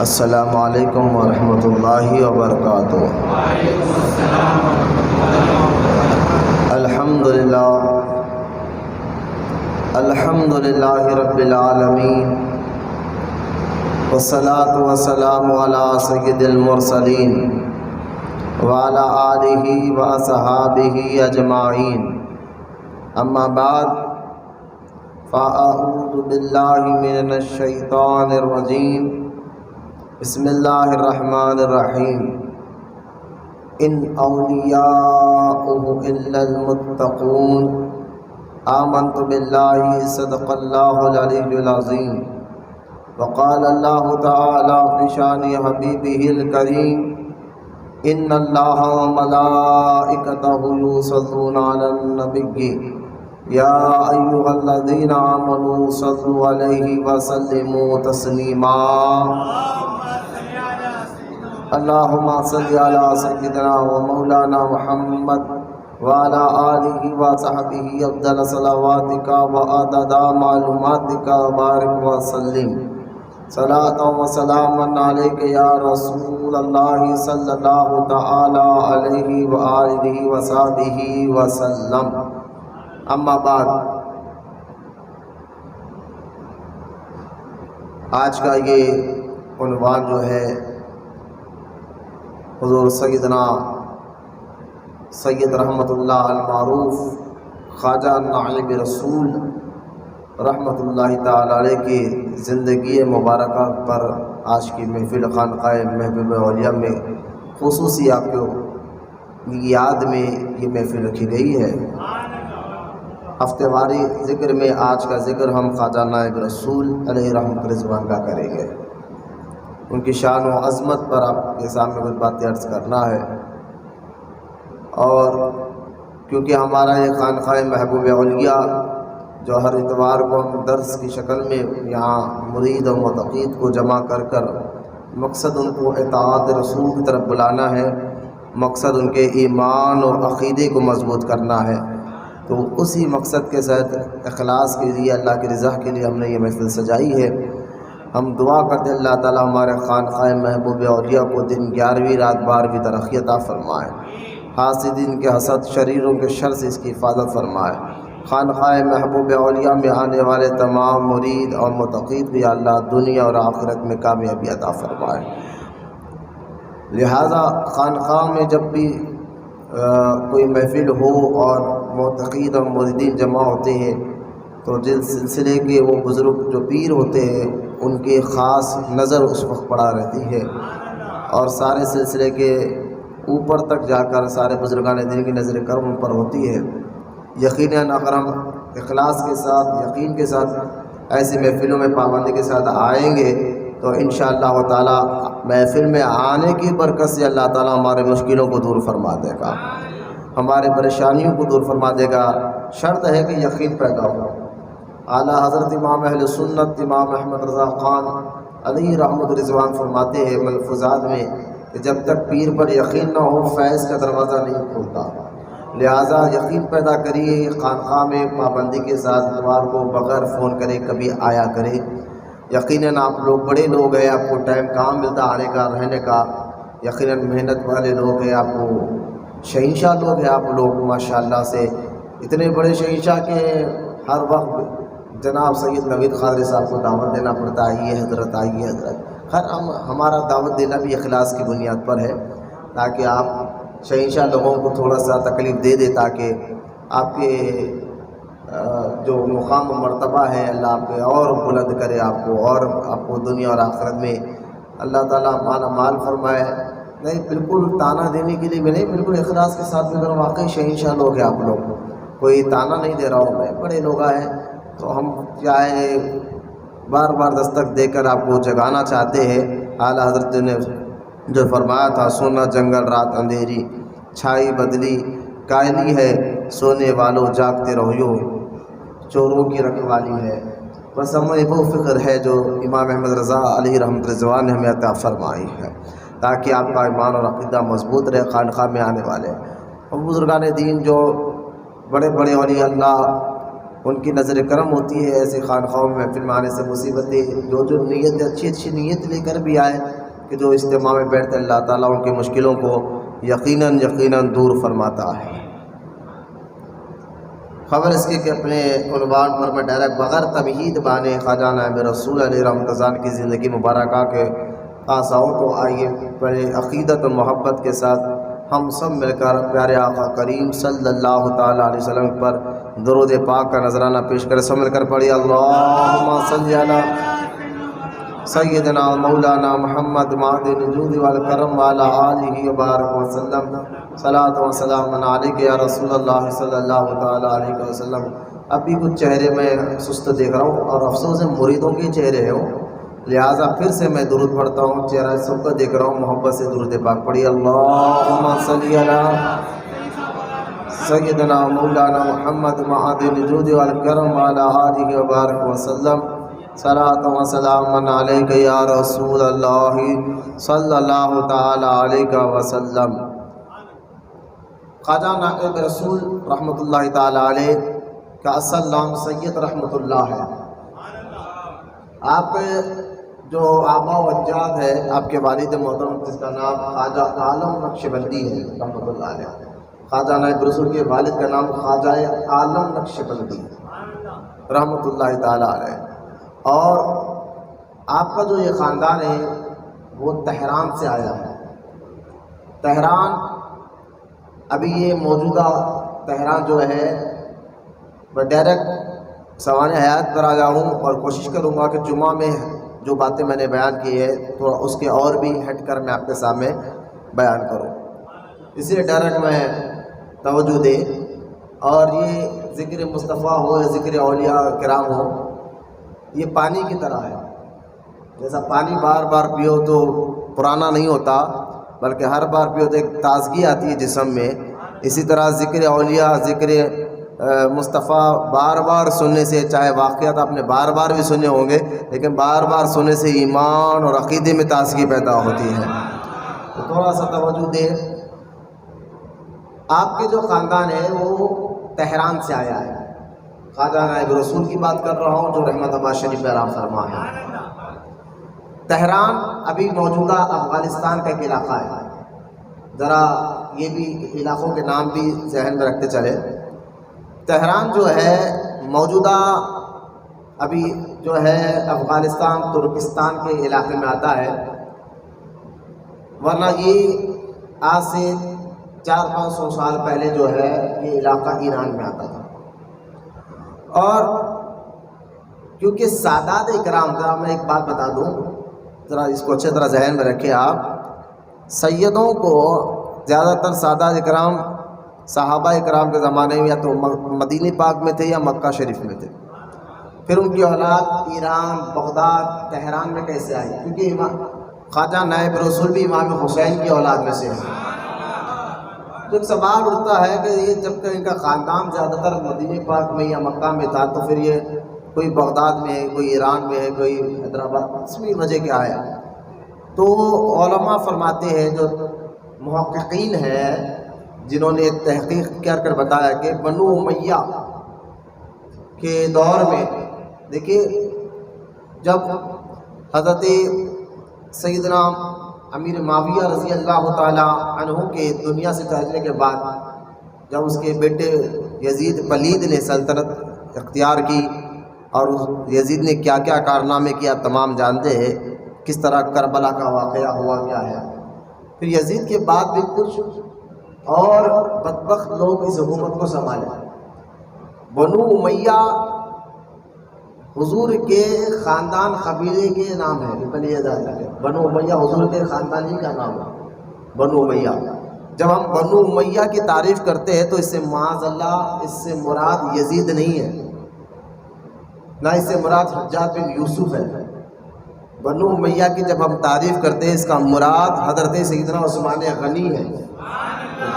السلام علیکم ورحمۃ اللہ وبرکاتہ۔ الحمد للہ رب العالمین، والصلاة والسلام علی سید المرسلین وعلی آلہ واصحابہ اجمعین، اما بعد فاعوذ باللہ من الشیطان الرجیم، بسم اللہ الرحمن الرحیم۔ ان اولیاؤہ الا المتقون، آمنت باللہ صدق اللہ العلی العظیم۔ وقال اللہ تعالی فی شان حبیبہ الکریم، ان اللہ وملائکتہ یصلون علی النبی یا ایھا الذین آمنوا صلوا علیہ وسلموا تسلیما۔ اللہم صل علی سیدنا و مولانا محمد وعلی آلہ وصحبہ افضل صلواتک و عدد معلوماتک وبارک وسلم، صلاۃ و سلاما علیک یا رسول اللہ صلی اللہ تعالی علیہ وآلہ وصحبہ وسلم۔ اما بعد، آج کا یہ عنوان جو ہے حضور سیدنا سید رحمۃ اللہ المعروف خواجہ نائب رسول رحمۃ اللہ تعالی علیہ کی زندگی مبارکہ پر آج کی محفل خانقاہ محبوب اولیاء میں خصوصی آپ کو یاد میں یہ محفل رکھی گئی ہے۔ ہفتہ واری ذکر میں آج کا ذکر ہم خواجہ نائب رسول علیہ رحمۃ رضوان کا کریں گے۔ ان کی شان و عظمت پر آپ کے سامنے کچھ باتیں عرض کرنا ہے، اور کیونکہ ہمارا یہ خانقاہ محبوب اولیاء جو ہر اتوار کو ہم درس کی شکل میں یہاں مرید و متقید کو جمع کر کر مقصد ان کو اطاعت رسول کی طرف بلانا ہے، مقصد ان کے ایمان اور عقیدے کو مضبوط کرنا ہے، تو اسی مقصد کے ساتھ اخلاص کے لیے، اللہ کی رضا کے لیے ہم نے یہ محفل سجائی ہے۔ ہم دعا کرتے ہیں اللہ تعالیٰ ہمارے خانقاہ محبوب اولیاء کو دن 11ویں رات 12ویں ترقی عطا فرمائے، حاسدین کے حسد، شریروں کے شر سے اس کی حفاظت فرمائے۔ خانقاہ محبوب اولیاء میں آنے والے تمام مرید اور متقید بھی اللہ دنیا اور آخرت میں کامیابی عطا فرمائے۔ لہذا خانقاہ میں جب بھی کوئی محفل ہو اور متقید اور مریدین جمع ہوتے ہیں تو جس سلسلے کے وہ بزرگ جو پیر ہوتے ہیں ان کی خاص نظر اس وقت پڑا رہتی ہے، اور سارے سلسلے کے اوپر تک جا کر سارے بزرگان دین کی نظر کرم ان پر ہوتی ہے۔ یقیناً اگر ہم اخلاص کے ساتھ، یقین کے ساتھ ایسی محفلوں میں پابندی کے ساتھ آئیں گے تو انشاءاللہ تعالی محفل میں آنے کی برکت سے اللہ تعالیٰ ہمارے مشکلوں کو دور فرما دے گا، ہمارے پریشانیوں کو دور فرما دے گا۔ شرط ہے کہ یقین پیدا ہو۔ اعلیٰ حضرت امام اہل سنت امام احمد رضا خان علیہ رحمۃ رضوان فرماتے ہیں ملفوظات میں کہ جب تک پیر پر یقین نہ ہو فیض کا دروازہ نہیں کھلتا۔ لہٰذا یقین پیدا کریے، خانقاہ میں پابندی کے ساتھ اتوار کو بغیر فون کرے کبھی آیا کرے۔ یقیناً آپ لوگ بڑے لوگ ہیں، آپ کو ٹائم کہاں ملتا آنے کا رہنے کا، یقیناً محنت والے لوگ ہیں، آپ کو شہنشاہ لوگ ہیں، آپ لوگ ماشاءاللہ سے اتنے بڑے شہنشاہ کے ہر وقت جناب سید نوید خاضری صاحب کو دعوت دینا پڑتا ہے، آئیے حضرت، آئیے حضرت۔ خیر ہمارا دعوت دینا بھی اخلاص کی بنیاد پر ہے، تاکہ آپ شہنشاہ لوگوں کو تھوڑا سا تکلیف دے دے، تاکہ آپ کے جو مقام و مرتبہ ہے اللہ آپ کے اور بلند کرے، آپ کو اور آپ کو دنیا اور آخرت میں اللہ تعالیٰ مالا مال فرمائے۔ نہیں بالکل تانا دینے کے لیے بھی نہیں، بالکل اخلاص کے ساتھ بھی، اگر واقعی شہنشاہ لوگ ہیں آپ لوگ، کوئی تانا نہیں دے رہا ہوں میں، بڑے لوگ آئے تو ہم کیا ہے بار بار دستک دے کر آپ کو جگانا چاہتے ہیں۔ اعلیٰ حضرت نے جو فرمایا تھا، سونا جنگل رات اندھیری، چھائی بدلی کائلی ہے، سونے والوں جاگتے رہو، چوروں کی رکھوالی ہے۔ بس ہمیں وہ فکر ہے جو امام احمد رضا علیہ رحمۃ رضوان نے ہمیں عطا فرمائی ہے، تاکہ آپ کا ایمان اور عقیدہ مضبوط رہے۔ خانقاہ میں آنے والے اور بزرگان دین جو بڑے بڑے اولیاء اللہ ان کی نظر کرم ہوتی ہے ایسے خانقاہوں میں محفل میں آنے سے. مصیبتیں جو نیت اچھی نیت لے کر بھی آئے کہ جو اجتماع میں بیٹھتے اللہ تعالیٰ ان کی مشکلوں کو یقیناً دور فرماتا ہے. خبر اس کی کہ اپنے عنوان پر میں ڈائریکٹ بغیر تمہید بانے خواجہ نائب رسول علیہ رحمۃ اللہ کی زندگی مبارکہ کے پاس آؤں. تو آئیے بڑے عقیدت و محبت کے ساتھ ہم سب مل کر پیارے آقا کریم صلی اللہ تعالیٰ علیہ وسلم پر درود پاک کا نذرانہ پیش کریں. سب مل کر پڑھیے اللہم صلی علی سیدنا مولانا محمد معدن الجود والکرم وعلی آلہ وبارک وسلم. صلاۃ و سلام علیک یا رسول اللہ صلی اللہ تعالیٰ علیہ وسلم. اب بھی کچھ چہرے میں سست دیکھ رہا ہوں اور افسوس ہے مریدوں کے چہرے ہوں، لہٰذا پھر سے میں درود پڑھتا ہوں. چہرہ سب کا دیکھ رہا ہوں، محبت سے درود پاک پڑھیے. اللہم صلی علی سیدنا مولانا محمد معدن الجود والکرم وعلی آلہ وبارک وسلم. صلاۃ و سلام علیک یا رسول اللہ صلی اللہ تعالیٰ علیہ وسلم. خواجہ نائب رسول رحمۃ اللہ تعالیٰ علیہ کا اصل نام سید رحمۃ اللہ ہے. آپ جو آبا و اجداد ہے آپ کے والد محترم جس کا نام خواجہ عالم نقشبندی ہے رحمۃ اللہ علیہ. خواجہ نائب رسول کے والد کا نام خواجہ عالم نقشبندی رحمۃ اللہ تعالیٰ علیہ. اور آپ کا جو یہ خاندان ہے وہ تہران سے آیا ہے. تہران ابھی یہ موجودہ تہران جو ہے میں ڈائریکٹ سوانح حیات پر آ جاؤں اور کوشش کروں گا کہ جمعہ میں جو باتیں میں نے بیان کی ہے تو اس کے اور بھی ہٹ کر میں آپ کے سامنے بیان کروں، اس لیے ڈائریکٹ میں توجہ دے. اور یہ ذکر مصطفیٰ ہو یا ذکر اولیاء کرام ہو، یہ پانی کی طرح ہے. جیسا پانی بار بار پیو تو پرانا نہیں ہوتا بلکہ ہر بار پیو تو ایک تازگی آتی ہے جسم میں، اسی طرح ذکر اولیاء ذکر مصطفیٰ بار بار سننے سے، چاہے واقعات آپ نے بار بار بھی سنے ہوں گے لیکن بار بار سننے سے ایمان اور عقیدے میں تازگی پیدا ہوتی ہے. تو تھوڑا سا توجہ دے. آپ کے جو خاندان ہے وہ تہران سے آیا ہے. خواجہ نائب رسول کی بات کر رہا ہوں جو رحمت آباد شریف میں آرام فرما ہے. تہران ابھی موجودہ افغانستان کا ایک علاقہ ہے. ذرا یہ بھی علاقوں کے نام بھی ذہن میں رکھتے چلے. تہران جو ہے موجودہ ابھی جو ہے افغانستان ترکستان کے علاقے میں آتا ہے، ورنہ یہ آج سے 400-500 سال پہلے جو ہے یہ علاقہ ایران میں آتا تھا. اور کیونکہ سادات اکرام، ذرا میں ایک بات بتا دوں، ذرا اس کو اچھے طرح ذہن میں رکھیں آپ. سیدوں کو زیادہ تر سادات اکرام صحابہ اکرام کے زمانے میں یا تو مدینہ پاک میں تھے یا مکہ شریف میں تھے. پھر ان کی اولاد ایران، بغداد، تہران میں کیسے آئی؟ کیونکہ خواجہ نائب رسول بھی امام حسین کی اولاد میں سے ہے. تو ایک سوال اٹھتا ہے کہ یہ جب کہ ان کا خاندان زیادہ تر مدینہ پاک میں یا مکہ میں تھا تو پھر یہ کوئی بغداد میں ہے، کوئی ایران میں ہے، کوئی حیدرآباد، اس میں وجہ کیا ہے؟ تو علماء فرماتے ہیں، جو محققین ہیں جنہوں نے تحقیق کر بتایا کہ بنو امیہ کے دور میں دیکھیے جب حضرت سیدنا امیر معاویہ رضی اللہ تعالیٰ عنہ کے دنیا سے تجربے کے بعد جب اس کے بیٹے یزید پلید نے سلطنت اختیار کی اور یزید نے کیا کیا کارنامے کیا تمام جانتے ہیں، کس طرح کربلا کا واقعہ ہوا کیا ہے. پھر یزید کے بعد بھی کچھ اور بدبخت لوگ اس حکومت کو سنبھالے. بنو امیہ حضور کے خاندان قبیلے کے نام ہے، پہلے یہ یاد رکھیں. بنو امیہ حضور کے خاندان ہی کا نام ہے بنو امیہ. جب ہم بنو امیہ کی تعریف کرتے ہیں تو اس سے معاذ اللہ اس سے مراد یزید نہیں ہے، نہ اس سے مراد حجاج بن یوسف ہے. بنو امیہ کی جب ہم تعریف کرتے ہیں اس کا مراد حضرت سیدنا عثمان غنی ہے،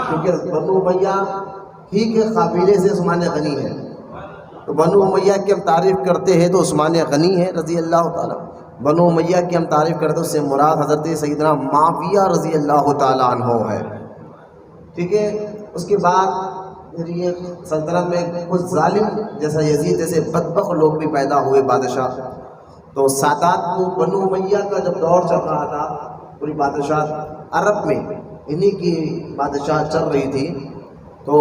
کیونکہ بنو امیہ ہی کے قبیلے سے عثمان غنی ہے. تو بنو امیہ کی ہم تعریف کرتے ہیں تو عثمان غنی ہے رضی اللہ تعالیٰ. بنو امیہ کی ہم تعریف کرتے ہیں اس سے مراد حضرت سیدنا معاویہ رضی اللہ تعالیٰ عنہ ہے. ٹھیک ہے. اس کے بعد پھر یہ سلطنت میں کچھ ظالم جیسا یزید جیسے بدبخت لوگ بھی پیدا ہوئے بادشاہ. تو سادات کو بنو امیہ کا جب دور چل رہا تھا، پوری بادشاہ عرب میں انہی کی بادشاہ چل رہی تھی، تو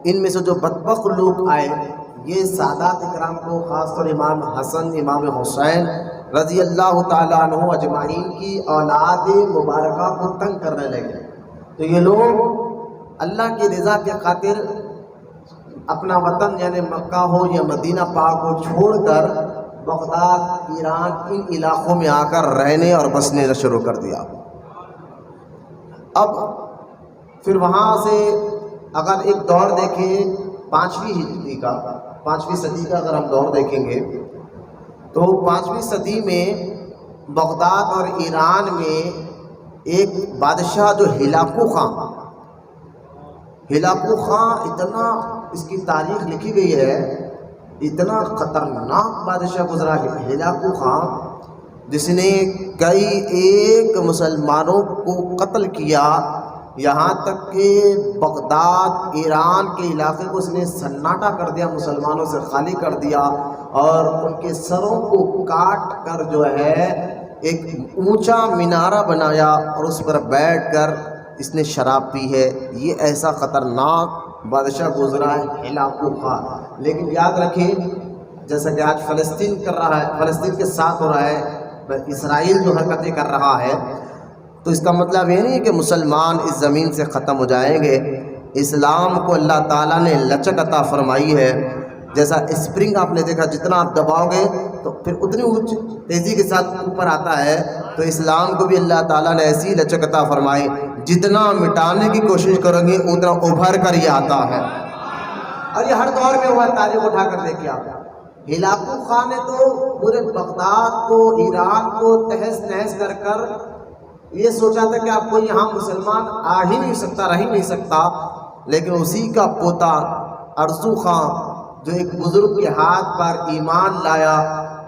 ان میں سے جو بدبخت لوگ آئے یہ سادات اکرام کو، خاص طور امام حسن امام حسین رضی اللہ تعالیٰ عنہ اجمعین کی اولاد مبارکہ کو تنگ کرنے لگے. تو یہ لوگ اللہ کی رضا کے خاطر اپنا وطن یعنی مکہ ہو یا مدینہ پاک کو چھوڑ کر بغداد، ایران، ان علاقوں میں آ کر رہنے اور بسنے شروع کر دیا. اب پھر وہاں سے اگر ایک دور دیکھیں 5ویں ہجری کا، 5ویں صدی کا اگر ہم دور دیکھیں گے تو 5ویں صدی میں بغداد اور ایران میں ایک بادشاہ جو ہلاکو خاں اتنا، اس کی تاریخ لکھی گئی ہے، اتنا خطرناک بادشاہ گزرا ہے ہلاکو خاں، جس نے کئی ایک مسلمانوں کو قتل کیا، یہاں تک کہ بغداد ایران کے علاقے کو اس نے سناٹا کر دیا، مسلمانوں سے خالی کر دیا، اور ان کے سروں کو کاٹ کر جو ہے ایک اونچا مینارہ بنایا اور اس پر بیٹھ کر اس نے شراب پی ہے. یہ ایسا خطرناک بادشاہ گزرا ہے ہلاکو خاں. لیکن یاد رکھیں جیسا کہ آج فلسطین کر رہا ہے، فلسطین کے ساتھ ہو رہا ہے، اسرائیل جو حرکتیں کر رہا ہے، تو اس کا مطلب یہ نہیں کہ مسلمان اس زمین سے ختم ہو جائیں گے. اسلام کو اللہ تعالیٰ نے لچک عطا فرمائی ہے. جیسا اسپرنگ آپ نے دیکھا جتنا آپ دباؤ گے تو پھر اتنی تیزی کے ساتھ اوپر آتا ہے، تو اسلام کو بھی اللہ تعالیٰ نے ایسی لچک عطا فرمائی، جتنا مٹانے کی کوشش کریں گے اتنا ابھر کر یہ آتا ہے. اور یہ ہر دور میں ہوا ہے، تاریخ اٹھا کر دیکھیں آپ. ہلاکو خاں نے تو پورے بغداد کو، ایران کو تہس نہس کر یہ سوچا تھا کہ آپ کو یہاں مسلمان آ ہی نہیں سکتا، رہ ہی نہیں سکتا. لیکن اسی کا پوتا ارسو خاں جو ایک بزرگ کے ہاتھ پر ایمان لایا،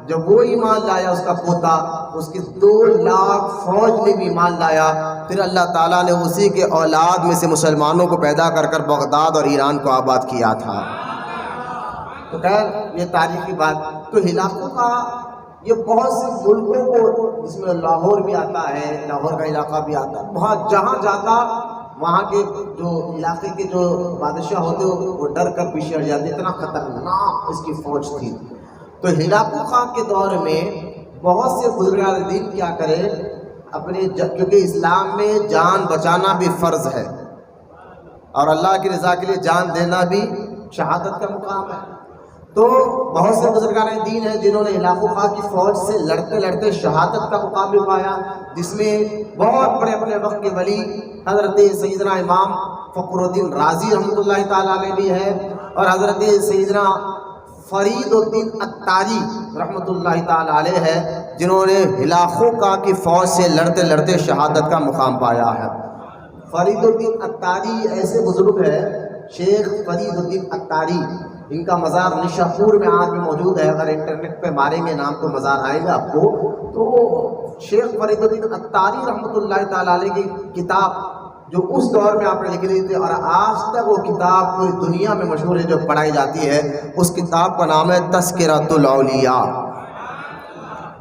جب وہ ایمان لایا اس کا پوتا، اس کی 2 لاکھ فوج نے بھی ایمان لایا. پھر اللہ تعالیٰ نے اسی کے اولاد میں سے مسلمانوں کو پیدا کر بغداد اور ایران کو آباد کیا تھا. تو خیر یہ تاریخی بات. تو ہلاکو کا یہ بہت سے ملکوں کو، جس میں لاہور بھی آتا ہے، لاہور کا علاقہ بھی آتا ہے، بہت جہاں جاتا وہاں کے جو علاقے کے جو بادشاہ ہوتے وہ ڈر کر پیچھے ہٹ جاتے، اتنا خطرناک اس کی فوج تھی. تو ہلاکو خاں کے دور میں بہت سے بزرگان دین کیا کرے اپنے، کیونکہ اسلام میں جان بچانا بھی فرض ہے اور اللہ کی رضا کے لیے جان دینا بھی شہادت کا مقام ہے. تو بہت سے بزرگان دین ہیں جنہوں نے ہلاکو خاں کی فوج سے لڑتے لڑتے شہادت کا مقام بھی پایا، جس میں بہت بڑے اپنے وقت کے ولی حضرت سیدنا امام فخر الدین رازی رحمۃ اللہ تعالیٰ علیہ بھی ہے، اور حضرت سیدنا فرید الدین عطاری رحمۃ اللہ تعالیٰ علیہ ہے، جنہوں نے ہلاکو خاں کی فوج سے لڑتے لڑتے شہادت کا مقام پایا ہے. فرید الدین عطاری ایسے بزرگ ہے، شیخ فرید الدین عطاری، ان کا مزار نشاپور میں آج بھی موجود ہے. اگر انٹرنیٹ پہ ماریں گے نام تو مزار آئے گا آپ کو. تو شیخ فرید الدین عطاری رحمۃ اللہ تعالیٰ علیہ کی کتاب جو اس دور میں آپ نے لکھی تھی اور آج تک وہ کتاب پوری دنیا میں مشہور ہے، جو پڑھائی جاتی ہے، اس کتاب کا نام ہے تذکرۃ الاولیاء.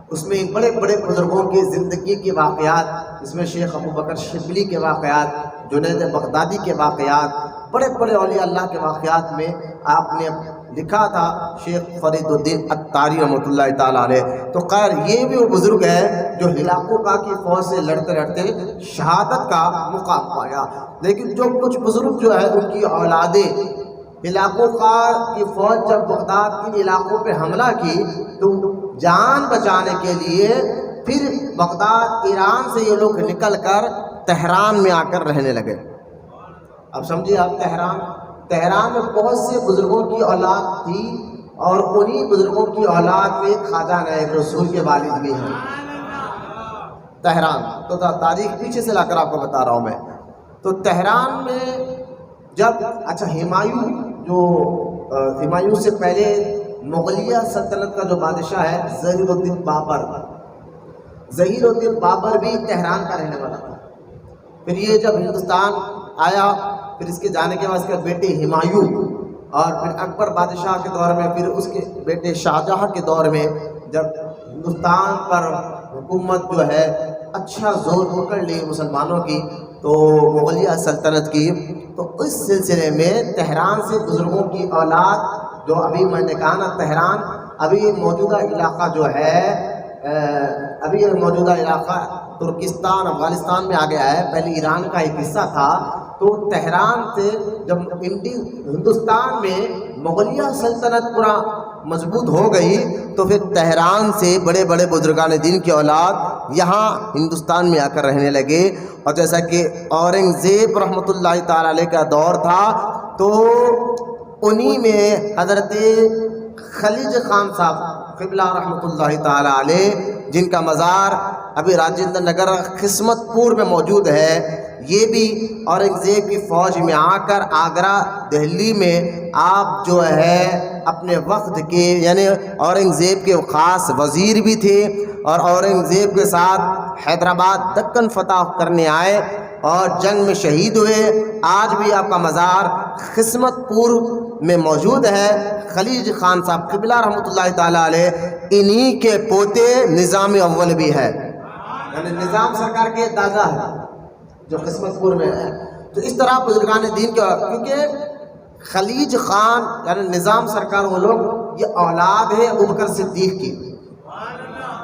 اس میں بڑے بڑے بزرگوں کی زندگی کے واقعات، اس میں شیخ ابو بکر شبلی کے واقعات، جنید بغدادی کے واقعات، بڑے بڑے اولیاء اللہ کے واقعات میں آپ نے لکھا تھا شیخ فرید الدین عطاری رحمۃ اللہ تعالیٰ علیہ. تو خیر یہ بھی وہ بزرگ ہے جو ہلاکو خاں کی فوج سے لڑتے لڑتے شہادت کا مقام پایا. لیکن جو کچھ بزرگ جو ہے ان کی اولادیں، ہلاکو خاں کی فوج جب بغداد کے علاقوں پہ حملہ کی تو جان بچانے کے لیے پھر بغداد ایران سے یہ لوگ نکل کر تہران میں آ کر رہنے لگے. اب سمجھیے آپ، تہران میں بہت سے بزرگوں کی اولاد تھی، اور انہی بزرگوں کی اولاد میں خواجہ نائب رسول کے والد بھی ہیں. تہران تو تاریخ پیچھے سے لا کر آپ کو بتا رہا ہوں میں. تو تہران میں جب ہمایوں سے پہلے مغلیہ سلطنت کا جو بادشاہ ہے ظہیر الدین بابر بھی تہران کا رہنے والا تھا. پھر یہ جب ہندوستان آیا، پھر اس کے جانے کے بعد اس کے بیٹے ہمایوں، اور پھر اکبر بادشاہ کے دور میں، پھر اس کے بیٹے شاہجہاں کے دور میں جب ہندوستان پر حکومت جو ہے اچھا زور پکڑ لی مسلمانوں کی، تو مغلیہ سلطنت کی، تو اس سلسلے میں تہران سے بزرگوں کی اولاد جو ابھی میں نے کہا نا تہران، ابھی موجودہ علاقہ جو ہے ابھی موجودہ علاقہ ترکستان افغانستان میں آ گیا ہے، پہلے ایران کا ایک حصہ تھا، تو تہران سے جب ہندوستان میں مغلیہ سلطنت پورا مضبوط ہو گئی، تو پھر تہران سے بڑے بڑے بزرگان دین کی اولاد یہاں ہندوستان میں آ کر رہنے لگے۔ اور جیسا کہ اورنگزیب رحمۃ اللہ تعالی علیہ کا دور تھا، تو انہی میں حضرت خلیج خان صاحب قبلہ رحمۃ اللہ تعالی علیہ، جن کا مزار ابھی راجندر نگر قسمت پور میں موجود ہے، یہ بھی اورنگزیب کی فوج میں آ کر آگرہ دہلی میں آپ جو ہے اپنے وقت کے یعنی اورنگزیب کے خاص وزیر بھی تھے، اور اورنگزیب کے ساتھ حیدرآباد دکن فتح کرنے آئے اور جنگ میں شہید ہوئے۔ آج بھی آپ کا مزار قسمت پور میں موجود ہے۔ خلیج خان صاحب قبلہ رحمۃ اللہ تعالی علیہ انہی کے پوتے نظام اول بھی ہے، یعنی نظام سرکار کے دادا ہے جو قسمت پور میں ہے۔ تو اس طرح بزرگان دین کے، کیونکہ خلیج خان یعنی نظام سرکار وہ لوگ، یہ اولاد ہے ابوبکر صدیق کی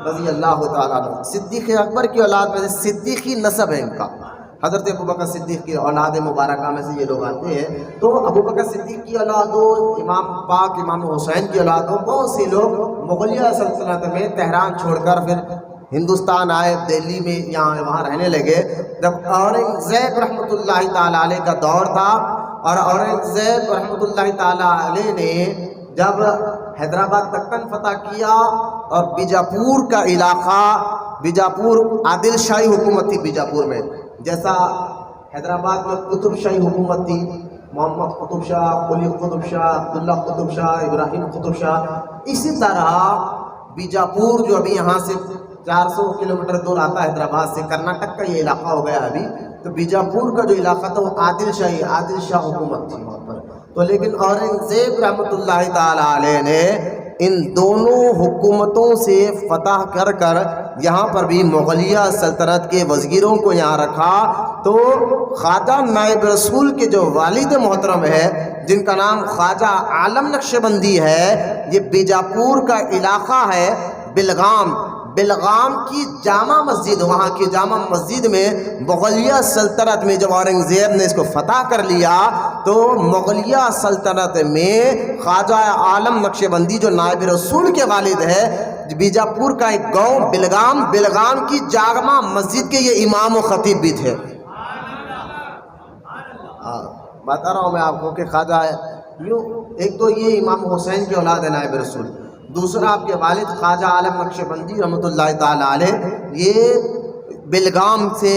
رضی اللہ تعالیٰ عنہ، صدیق اکبر کی اولاد میں سے صدیقی نسب ہے ان کا، حضرت ابوبکر صدیق کی اولاد مبارکہ میں سے یہ لوگ آتے ہیں۔ تو ابوبکر صدیق کی اولاد ہو، امام پاک امام حسین کی اولاد ہو، بہت سے لوگ مغلیہ سلطنت میں تہران چھوڑ کر پھر ہندوستان آئے، دہلی میں یہاں وہاں رہنے لگے۔ جب اورنگزیب رحمۃ اللہ تعالیٰ علیہ کا دور تھا، اور اورنگزیب رحمۃ اللہ تعالیٰ علیہ نے جب حیدرآباد دکن فتح کیا اور بیجاپور کا علاقہ، بیجاپور عادل شاہی حکومت تھی بیجاپور میں، جیسا حیدرآباد میں قطب شاہی حکومت تھی، محمد قطب شاہ، قلی قطب شاہ، عبداللہ قطب شاہ، ابراہیم قطب شاہ، اسی طرح بیجاپور جو ابھی یہاں سے 400 کلومیٹر دور آتا ہے حیدرآباد سے، کرناٹک کا یہ علاقہ ہو گیا ابھی، تو بیجاپور کا جو علاقہ تھا وہ عادل شاہ حکومت تھی وہاں پر۔ تو لیکن اورنگزیب رحمۃ اللہ تعالی علیہ نے ان دونوں حکومتوں سے فتح کر کر یہاں پر بھی مغلیہ سلطنت کے وزیروں کو یہاں رکھا۔ تو خواجہ نائب رسول کے جو والد محترم ہے، جن کا نام خواجہ عالم نقشبندی ہے، یہ بیجاپور کا علاقہ ہے بلغام کی جامع مسجد، وہاں کی جامع مسجد میں مغلیہ سلطنت میں جب اورنگزیب نے اس کو فتح کر لیا، تو مغلیہ سلطنت میں خواجہ عالم نقشبندی جو نائب رسول کے والد ہے، بیجاپور کا ایک گاؤں بلغام کی جامع مسجد کے یہ امام و خطیب بھی تھے۔ بتا رہا ہوں میں آپ کو کہ خواجہ یوں، ایک تو یہ امام حسین کی اولاد ہے نائب رسول، دوسرا آپ کے والد خواجہ عالم نقشبندی رحمۃ اللہ تعالی علیہ، یہ بلغام سے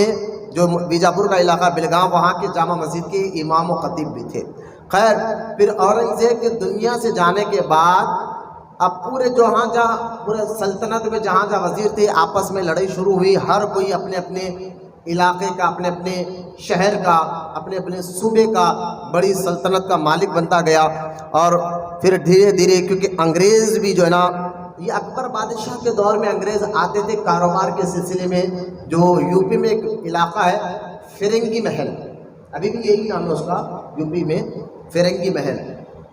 جو بیجاپور کا علاقہ بلغام، وہاں کے جامع مسجد کے امام و خطیب بھی تھے۔ خیر، پھر اورنگزیب کے دنیا سے جانے کے بعد اب پورے پورے سلطنت میں جہاں وزیر تھے، آپس میں لڑائی شروع ہوئی، ہر کوئی اپنے اپنے علاقے کا، اپنے اپنے شہر کا، اپنے اپنے صوبے کا بڑی سلطنت کا مالک بنتا گیا۔ اور پھر دھیرے دھیرے، کیونکہ انگریز بھی جو ہے نا، یہ اکبر بادشاہ کے دور میں انگریز آتے تھے کاروبار کے سلسلے میں، جو یو پی میں ایک علاقہ ہے فرنگی محل، ابھی بھی یہی نام ہے اس کا، یو پی میں فرنگی محل،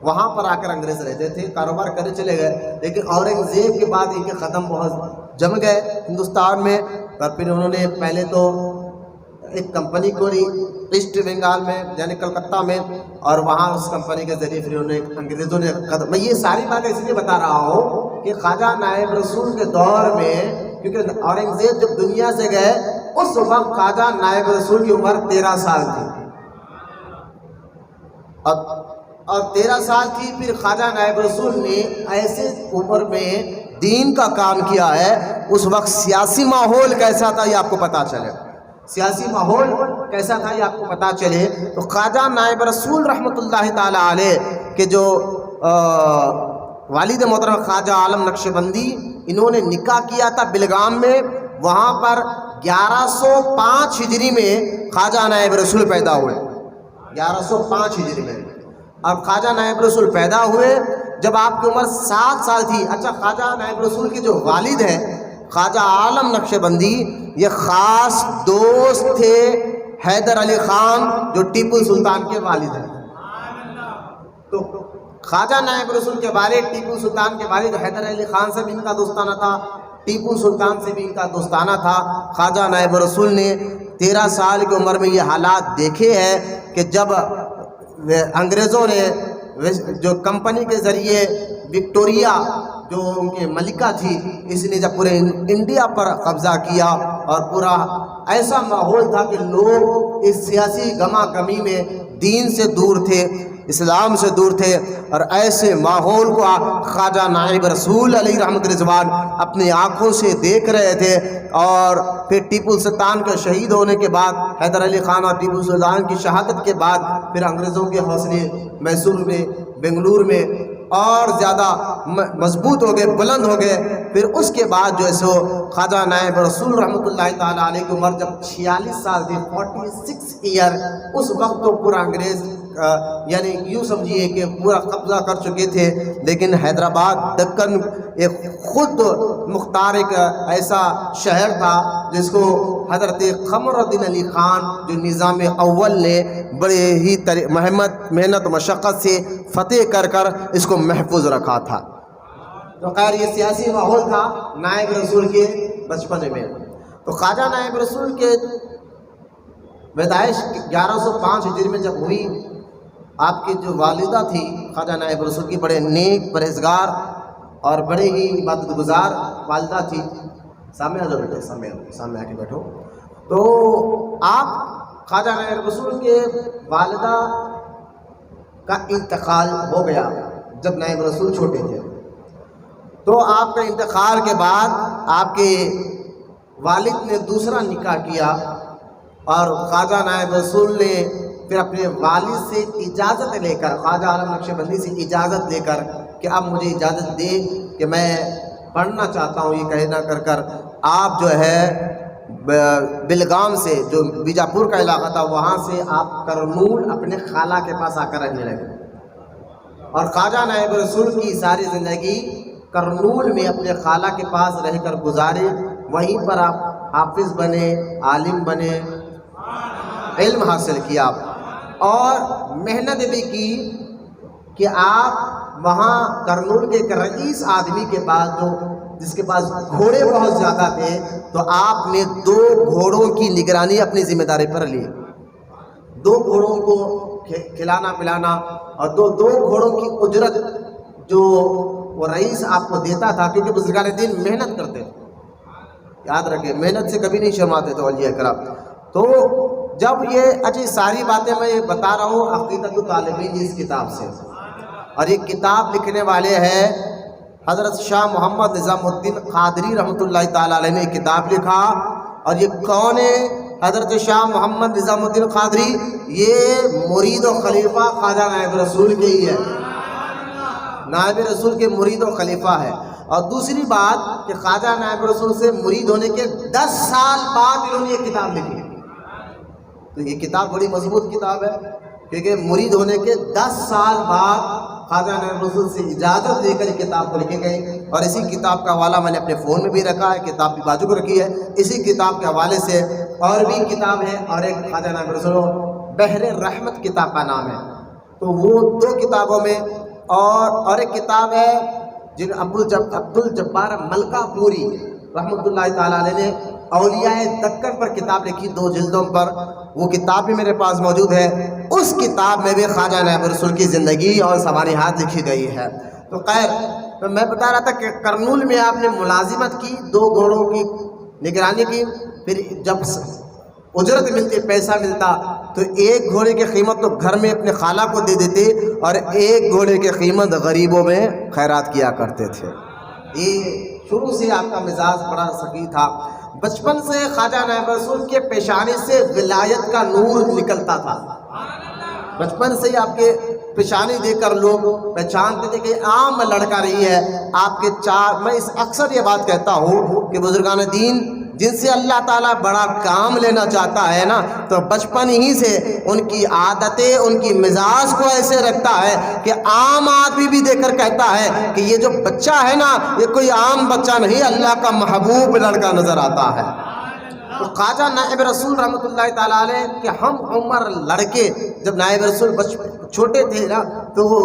وہاں پر آ کر انگریز رہتے تھے، کاروبار کرنے چلے گئے۔ لیکن اورنگزیب کے بعد ان کے قدم بہت جم گئے ہندوستان میں، اور پھر انہوں نے پہلے تو ایک کمپنی کھولی ایسٹ بنگال میں یعنی کلکتہ میں، اور وہاں اس کمپنی کے ذریعے پھر انگریزوں نے میں یہ ساری باتیں اس لیے بتا رہا ہوں کہ خواجہ نائب رسول کے دور میں، کیونکہ اورنگزیب جب دنیا سے گئے اس وقت خواجہ نائب رسول کی عمر 13 سال تھی، اور 13 سال کی پھر خواجہ نائب رسول نے ایسے عمر میں دین کا کام کیا ہے۔ اس وقت سیاسی ماحول کیسا تھا یہ آپ کو پتہ چلے، سیاسی ماحول کیسا تھا یہ آپ کو پتہ چلے۔ تو خواجہ نائب رسول رحمۃ اللہ تعالی علیہ کے جو والد محترم خواجہ عالم نقشبندی، انہوں نے نکاح کیا تھا بلغام میں، وہاں پر 1105 ہجری میں خواجہ نائب رسول پیدا ہوئے، 1105 ہجری میں. اب خواجہ نائب رسول پیدا ہوئے جب آپ کی عمر 7 سال تھی. اچھا، خواجہ نائب رسول کے جو والد ہیں خواجہ عالم نقشبندی، یہ خاص دوست تھے حیدر علی خان جو ٹیپو سلطان کے والد ہیں. تو خواجہ نائب رسول کے والد ٹیپو سلطان کے والد حیدر علی خان سے بھی ان کا دوستانہ تھا، ٹیپو سلطان سے بھی ان کا دوستانہ تھا. خواجہ نائب رسول نے 13 سال کی عمر میں یہ حالات دیکھے ہیں کہ جب انگریزوں نے جو کمپنی کے ذریعے وکٹوریا جو ان کی ملکہ تھی، اس نے جب پورے انڈیا پر قبضہ کیا اور پورا ایسا ماحول تھا کہ لوگ اس سیاسی گما گمی میں دین سے دور تھے، اسلام سے دور تھے، اور ایسے ماحول کو خواجہ نائب رسول علیہ رحمت رضوان اپنی آنکھوں سے دیکھ رہے تھے. اور پھر ٹیپو سلطان کے شہید ہونے کے بعد، حیدر علی خان اور ٹیپو سلطان کی شہادت کے بعد، پھر انگریزوں کے حوصلے میسور میں، بنگلور میں اور زیادہ مضبوط ہو گئے، بلند ہو گئے. پھر اس کے بعد جو ہے سو خواجہ نائب رسول رحمۃ اللہ تعالیٰ علیہ کی عمر جب 46 سال تھی، 46 ایئر، اس وقت تو پورا انگریز یعنی یوں سمجھیے کہ پورا قبضہ کر چکے تھے. لیکن حیدرآباد دکن ایک خود مختار ایک ایسا شہر تھا جس کو حضرت قمر الدین علی خان جو نظام اول نے بڑے ہی محنت و مشقت سے فتح کر اس کو محفوظ رکھا تھا. تو خیر یہ سیاسی ماحول تھا نائب رسول کے بچپنے میں. تو خواجہ نائب رسول کے پیدائش 1105 ہجری میں جب ہوئی، آپ کی جو والدہ تھی خواجہ نائب رسول کی بڑے نیک پرہیزگار اور بڑے ہی عبادت گزار والدہ تھی. سامنے آ جاؤ بیٹے، سامنے آ کے بیٹھو. تو آپ خواجہ نائب رسول کے والدہ کا انتقال ہو گیا جب نائب رسول چھوٹے تھے. تو آپ کا انتقال کے بعد آپ کے والد نے دوسرا نکاح کیا اور خواجہ نائب رسول نے پھر اپنے والد سے اجازت لے کر، خواجہ عالم نقشبندی سے اجازت لے کر کہ اب مجھے اجازت دے کہ میں پڑھنا چاہتا ہوں، یہ کہنا کر آپ جو ہے بلگام سے، جو بیجاپور کا علاقہ تھا، وہاں سے آپ کرنول اپنے خالہ کے پاس آ کر رہنے لگے. اور خواجہ نائب رسول کی ساری زندگی کرنول میں اپنے خالہ کے پاس رہ کر گزارے. وہیں پر آپ حافظ بنے، عالم بنے، علم حاصل کیا اور محنت بھی کی کہ آپ وہاں کرنول کے ایک رئیس آدمی کے پاس جس کے پاس گھوڑے بہت زیادہ تھے، تو آپ نے 2 گھوڑوں کی نگرانی اپنی ذمہ داری پر لی. 2 گھوڑوں کو کھلانا پلانا اور 2 گھوڑوں کی اجرت جو وہ رئیس آپ کو دیتا تھا، کیونکہ بزرگان دین محنت کرتے تھے. یاد رکھیں، محنت سے کبھی نہیں شرماتے تھے اولیاء کرام. تو جب یہ اچھی ساری باتیں میں بتا رہا ہوں عقیدۃ الطالبین اس کتاب سے، اور یہ کتاب لکھنے والے ہیں حضرت شاہ محمد نظام الدین قادری رحمۃ اللہ تعالیٰ علیہ نے کتاب لکھا. اور یہ کون ہے؟ حضرت شاہ محمد نظام الدین قادری، یہ مرید و خلیفہ خواجہ نائب رسول کے ہی ہے، نائب رسول کے مرید و خلیفہ ہے. اور دوسری بات کہ خواجہ نائب رسول سے مرید ہونے کے 10 سال بعد انہوں نے یہ کتاب لکھی. تو یہ کتاب بڑی مضبوط کتاب ہے، کیونکہ مرید ہونے کے 10 سال بعد خواجہ نائب رسول سے اجازت لے کر یہ کتاب کو لکھی گئی. اور اسی کتاب کا حوالہ میں نے اپنے فون میں بھی رکھا ہے، کتاب بھی بازو کو رکھی ہے. اسی کتاب کے حوالے سے اور بھی کتاب ہے، اور ایک خواجہ نائب رسول بحر رحمت کتاب کا نام ہے. تو وہ 2 کتابوں میں اور ایک کتاب ہے جن عبد الجبار ملکہ پوری رحمۃ اللہ تعالیٰ علیہ نے اولیاء دکن پر کتاب لکھی 2 جلدوں پر. وہ کتاب بھی میرے پاس موجود ہے. اس کتاب میں بھی خواجہ نائب رسول کی زندگی اور سوانحات لکھی گئی ہے. تو خیر، تو میں بتا رہا تھا کہ کرنول میں آپ نے ملازمت کی، 2 گھوڑوں کی نگرانی کی. پھر جب اجرت ملتی، پیسہ ملتا، تو 1 گھوڑے کی قیمت تو گھر میں اپنے خالہ کو دے دیتے اور 1 گھوڑے کی قیمت غریبوں میں خیرات کیا کرتے تھے. یہ شروع سے آپ کا مزاج بڑا سخی تھا. بچپن سے خواجہ نائب رسول کے پیشانی سے ولایت کا نور نکلتا تھا. بچپن سے ہی آپ کے پیشانی دیکھ کر لوگ پہچانتے تھے کہ عام لڑکا نہیں ہے. آپ کے میں اکثر یہ بات کہتا ہوں کہ بزرگان دین جن سے اللہ تعالیٰ بڑا کام لینا چاہتا ہے نا، تو بچپن ہی سے ان کی عادتیں، ان کی مزاج کو ایسے رکھتا ہے کہ عام آدمی بھی دیکھ کر کہتا ہے کہ یہ جو بچہ ہے نا، یہ کوئی عام بچہ نہیں، اللہ کا محبوب لڑکا نظر آتا ہے۔ تو خواجہ نائب رسول رحمۃ اللہ تعالیٰ علیہ کہ ہم عمر لڑکے، جب نائب رسول چھوٹے تھے نا، تو وہ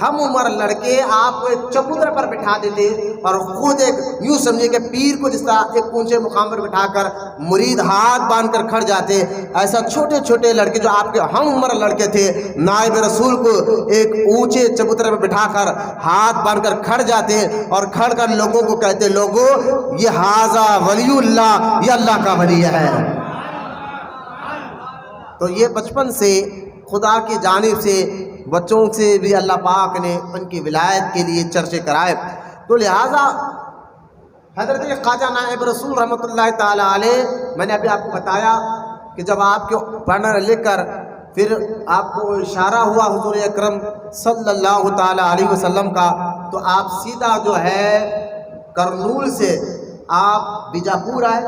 ہم عمر لڑکے آپ کو ایک چبوتر پر بٹھا دیتے اور خود ایک یوں سمجھے کہ پیر کو جس طرح ایک اونچے مقام پر بٹھا کر مرید ہاتھ باندھ کر کھڑ جاتے، ایسا چھوٹے چھوٹے لڑکے جو آپ کے ہم عمر لڑکے تھے، نائب رسول کو ایک اونچے چبوتر پر بٹھا کر ہاتھ باندھ کر کھڑ جاتے اور کھڑ کر لوگوں کو کہتے، لوگوں یہ حاذا ولی اللہ، یہ اللہ کا ولی ہے۔ تو یہ بچپن سے خدا کی جانب سے بچوں سے بھی اللہ پاک نے ان کی ولایت کے لیے چرچے کرائے۔ تو لہٰذا حضرت خواجہ نائب رسول رحمۃ اللہ تعالیٰ علیہ، میں نے ابھی آپ کو بتایا کہ جب آپ کے پڑھ لکھ کر پھر آپ کو اشارہ ہوا حضور اکرم صلی اللہ تعالیٰ علیہ وسلم کا، تو آپ سیدھا جو ہے کرنول سے آپ بیجاپور آئے۔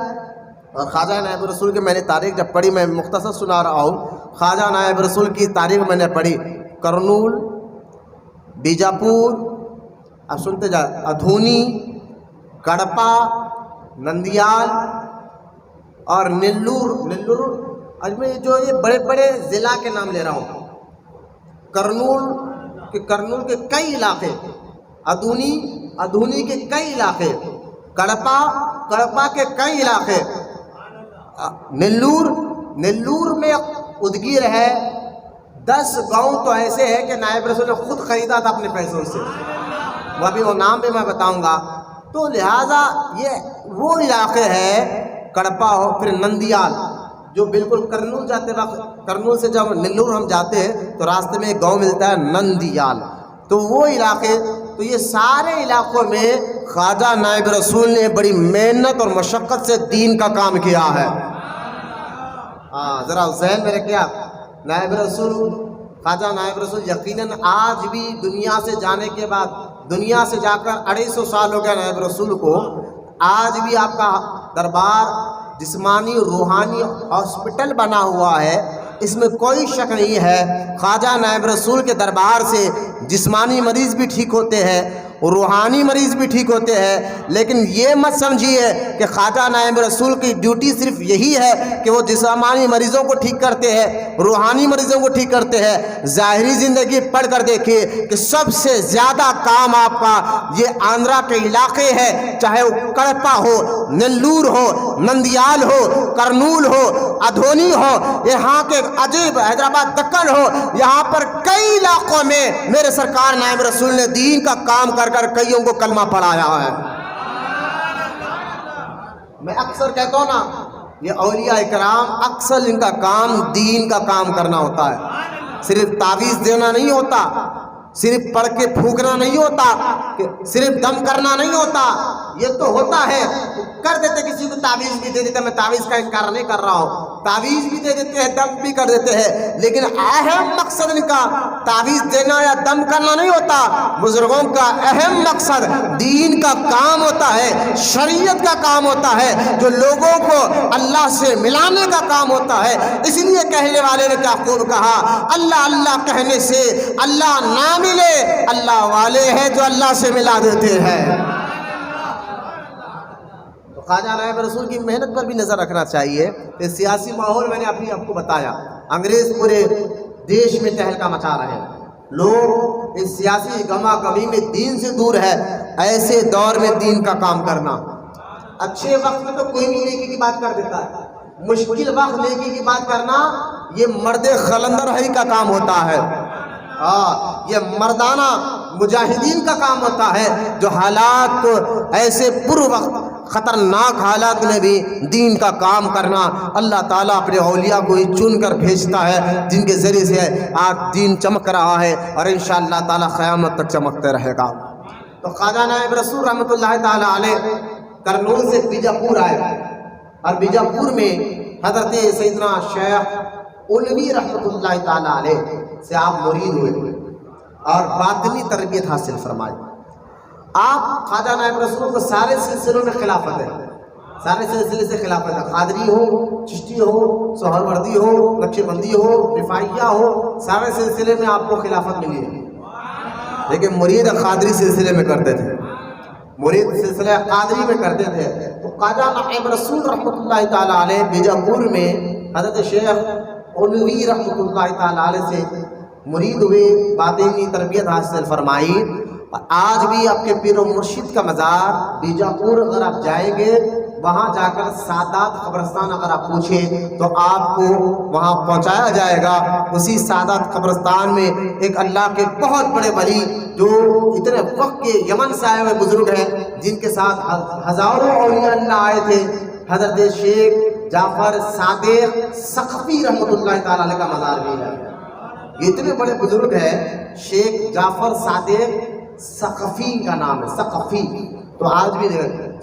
اور خواجہ نائب رسول کی میں نے تاریخ جب پڑھی، میں مختصر سنا رہا ہوں، خواجہ نائب رسول کی تاریخ میں نے پڑھی، کرنول، بیجاپور، اب سنتے جا، ادھونی، کڑپا، نندیال اور نلور اجمیر، جو یہ بڑے بڑے ضلع کے نام لے رہا ہوں۔ کرنول کے کئی علاقے، ادھونی کے کئی علاقے، کڑپا کے کئی علاقے، نلور میں ادگیر ہے۔ 10 گاؤں تو ایسے ہیں کہ نائب رسول نے خود خریدا تھا اپنے پیسوں سے، وہ ابھی وہ نام بھی میں بتاؤں گا۔ تو لہٰذا یہ وہ علاقے ہیں، کڑپا ہو، پھر نندیال، جو بالکل کرنول جاتے وقت، کرنول سے جب نلور ہم جاتے ہیں تو راستے میں ایک گاؤں ملتا ہے نندیال، تو وہ علاقے، تو یہ سارے علاقوں میں خواجہ نائب رسول نے بڑی محنت اور مشقت سے دین کا کام کیا ہے۔ ذرا ذہن میں رکھیں آپ، نائب رسول، خواجہ نائب رسول یقیناً آج بھی دنیا سے جانے کے بعد، دنیا سے جا کر 250 سال ہو گیا نائب رسول کو، آج بھی آپ کا دربار جسمانی روحانی ہاسپٹل بنا ہوا ہے، اس میں کوئی شک نہیں ہے۔ خواجہ نائب رسول کے دربار سے جسمانی مریض بھی ٹھیک ہوتے ہیں، روحانی مریض بھی ٹھیک ہوتے ہیں، لیکن یہ مت سمجھیے کہ خواجہ نائب رسول کی ڈیوٹی صرف یہی ہے کہ وہ جسمانی مریضوں کو ٹھیک کرتے ہیں، روحانی مریضوں کو ٹھیک کرتے ہیں۔ ظاہری زندگی پڑھ کر دیکھیے کہ سب سے زیادہ کام آپ کا یہ آندھرا کے علاقے ہے، چاہے وہ کڑپا ہو، نلور ہو، نندیال ہو، کرنول ہو، ادھونی ہو، یہاں کے عجیب حیدرآباد دکن ہو، یہاں پر کئی علاقوں میں میرے سرکار نائب رسول نے دین کا کام کر کئیوں کو کلمہ پڑھایا ہے۔ میں اکثر کہتا ہوں نا، یہ اولیاء کرام اکثر ان کا کام دین کا کام کرنا ہوتا ہے، صرف تعویذ دینا نہیں ہوتا، صرف پڑھ کے پھونکنا نہیں ہوتا، صرف دم کرنا نہیں ہوتا، یہ تو ہوتا ہے کر دیتے، کسی کو تعویذ بھی دے دیتے، میں تعویذ کا انکار نہیں کر رہا ہوں، تعویذ بھی دے دیتے ہیں، دم بھی کر دیتے ہیں، لیکن اہم مقصد ان کا تعویذ دینا یا دم کرنا نہیں ہوتا۔ بزرگوں کا اہم مقصد دین کا کام ہوتا ہے، شریعت کا کام ہوتا ہے، جو لوگوں کو اللہ سے ملانے کا کام ہوتا ہے۔ اس لیے کہنے والے نے کیا خوب کہا، اللہ اللہ کہنے سے اللہ نہ ملے، اللہ والے ہیں جو اللہ سے ملا دیتے ہیں۔ خواجہ نائب رسول کی محنت پر بھی نظر رکھنا چاہیے۔ اس سیاسی ماحول میں نے ابھی آپ کو بتایا، انگریز پورے دیش میں تہلکہ مچا رہے ہیں، لوگ اس سیاسی گما گمی میں دین سے دور ہے۔ ایسے دور میں دین کا کام کرنا، اچھے وقت میں تو کوئی بھی نیکی کی بات کر دیتا ہے، مشکل وقت نیکی کی بات کرنا یہ مرد خلندر ہی کا کام ہوتا ہے، یہ مردانہ مجاہدین کا کام ہوتا ہے، جو حالات کو ایسے پر وقت خطرناک حالات میں بھی دین کا کام کرنا۔ اللہ تعالیٰ اپنے اولیاء کو ہی چن کر بھیجتا ہے، جن کے ذریعے سے آج دین چمک رہا ہے اور انشاءاللہ تعالیٰ قیامت تک چمکتے رہے گا۔ تو خواجہ نائب رسول رحمۃ اللہ تعالیٰ علیہ کرنول سے بیجاپور آئے، اور بیجاپور میں حضرت سیدنا شیخ علوی رحمۃ اللہ تعالیٰ علیہ سے آپ مرید ہوئے اور باطنی تربیت حاصل فرمائی۔ آپ خواجہ نائب رسول کو سارے سلسلوں میں خلافت ہے، سارے سلسلے سے خلافت ہے، قادری ہو، چشتی ہو، سہروردی ہو، نقش بندی ہو، رفاعیہ ہو، سارے سلسلے میں آپ کو خلافت ملی ہے، لیکن مرید قادری سلسلے میں کرتے تھے، مرید سلسلہ قادری میں کرتے تھے۔ تو خواجہ نائب رسول رحمۃ اللہ تعالیٰ علیہ بیجاپور میں حضرت شیخ علوی رحمۃ اللہ تعالیٰ علیہ سے مرید ہوئے، باطنی تربیت حاصل فرمائی، اور آج بھی آپ کے پیر و مرشد کا مزار بیجاپور اگر آپ جائیں گے، وہاں جا کر سادات قبرستان اگر آپ پوچھیں تو آپ کو وہاں پہنچایا جائے گا۔ اسی سادات قبرستان میں ایک اللہ کے بہت بڑے ولی جو اتنے وقت کے یمن سے آئے ہوئے بزرگ ہیں، جن کے ساتھ ہزاروں اولیاء اللہ آئے تھے، حضرت شیخ جعفر صادق ثقفی رحمۃ اللہ تعالیٰ علیہ کا مزار بھی ہے۔ یہ اتنے بڑے بزرگ ہیں، شیخ جعفر صادق ثقفی کا نام ہے، ثقفی۔ تو آج بھی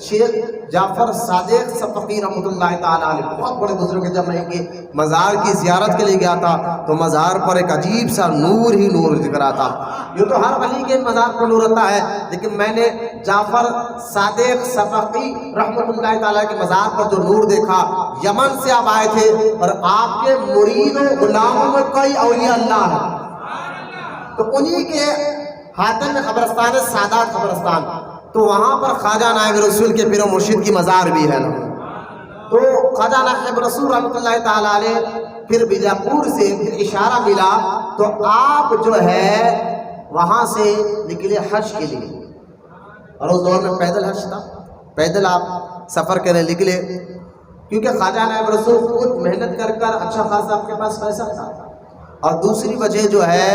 شیخ جعفر صادق ثقفی رحمۃ اللہ تعالیٰ علیہ بہت بڑے بزرگ ہیں۔ جب میں ان کے مزار کی زیارت کے لیے گیا تھا تو مزار پر ایک عجیب سا نور ہی نور دکھ رہا تھا۔ یہ تو ہر ولی کے مزار پر نور ہوتا ہے، لیکن میں نے جعفر صادق ثقفی رحمۃ اللہ تعالیٰ کے مزار پر جو نور دیکھا، یمن سے آپ آئے تھے اور آپ کے مرید و غلاموں میں کئی اولیاء اللہ ہیں، تو انہی کے ہاتھ میں قبرستان ہے، سادات قبرستان، تو وہاں پر خواجہ نائب رسول کے پیر و مرشد کی مزار بھی ہے نا۔ تو خواجہ نائب رسول رحمۃ اللہ تعالیٰ علیہ پھر بیجاپور سے پھر اشارہ ملا تو آپ جو ہے وہاں سے نکلے حج کے لیے، اور اس دور میں پیدل حج تھا، پیدل آپ سفر کرنے نکلے، کیونکہ خواجہ نائب رسول خود محنت کر کر اچھا خاصا آپ کے پاس پیسہ تھا، اور دوسری وجہ جو ہے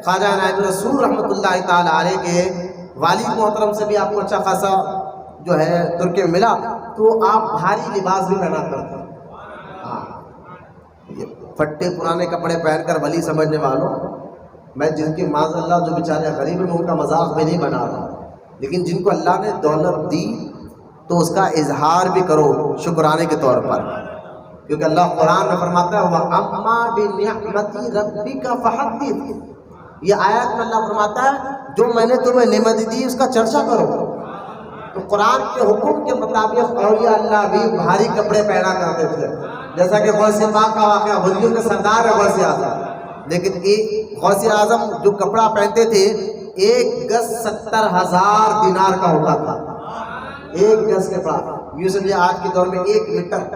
خواجہ نائب رسول رحمۃ اللہ تعالیٰ علیہ کے والد محترم سے بھی آپ کو اچھا خاصا جو ہے ترکے میں ملا، تو آپ بھاری لباس بھی پہنا کرتے ہیں۔ ہاں، یہ پھٹے پرانے کپڑے پہن کر ولی سمجھنے والوں، میں جن کی معاذ اللہ جو بیچارے غریب ہیں ان کا مذاق میں نہیں بنا رہا، لیکن جن کو اللہ نے دولت دی تو اس کا اظہار بھی کرو شکرانے کے طور پر، کیونکہ اللہ قرآن میں فرماتا ہے وَأَمَّا بِنِعْمَتِ رَبِّكَ فَحَدِّثْ، یہ آیات میں اللہ فرماتا ہے جو میں نے تمہیں نعمت دی اس کا چرچا کرو۔ تو قرآن کے حکم کے مطابق اولیاء اللہ بھی بھاری کپڑے پہنا کرتے تھے، جیسا کہ غوث پاک کا واقعہ، ولیوں کے سردار ہے غوث اعظم، لیکن ایک غوث اعظم جو کپڑا پہنتے تھے 1 گز 70,000 دینار کا ہوتا تھا، 1 گز کپڑا، یوں سمجھے آج کے دور میں 1 میٹر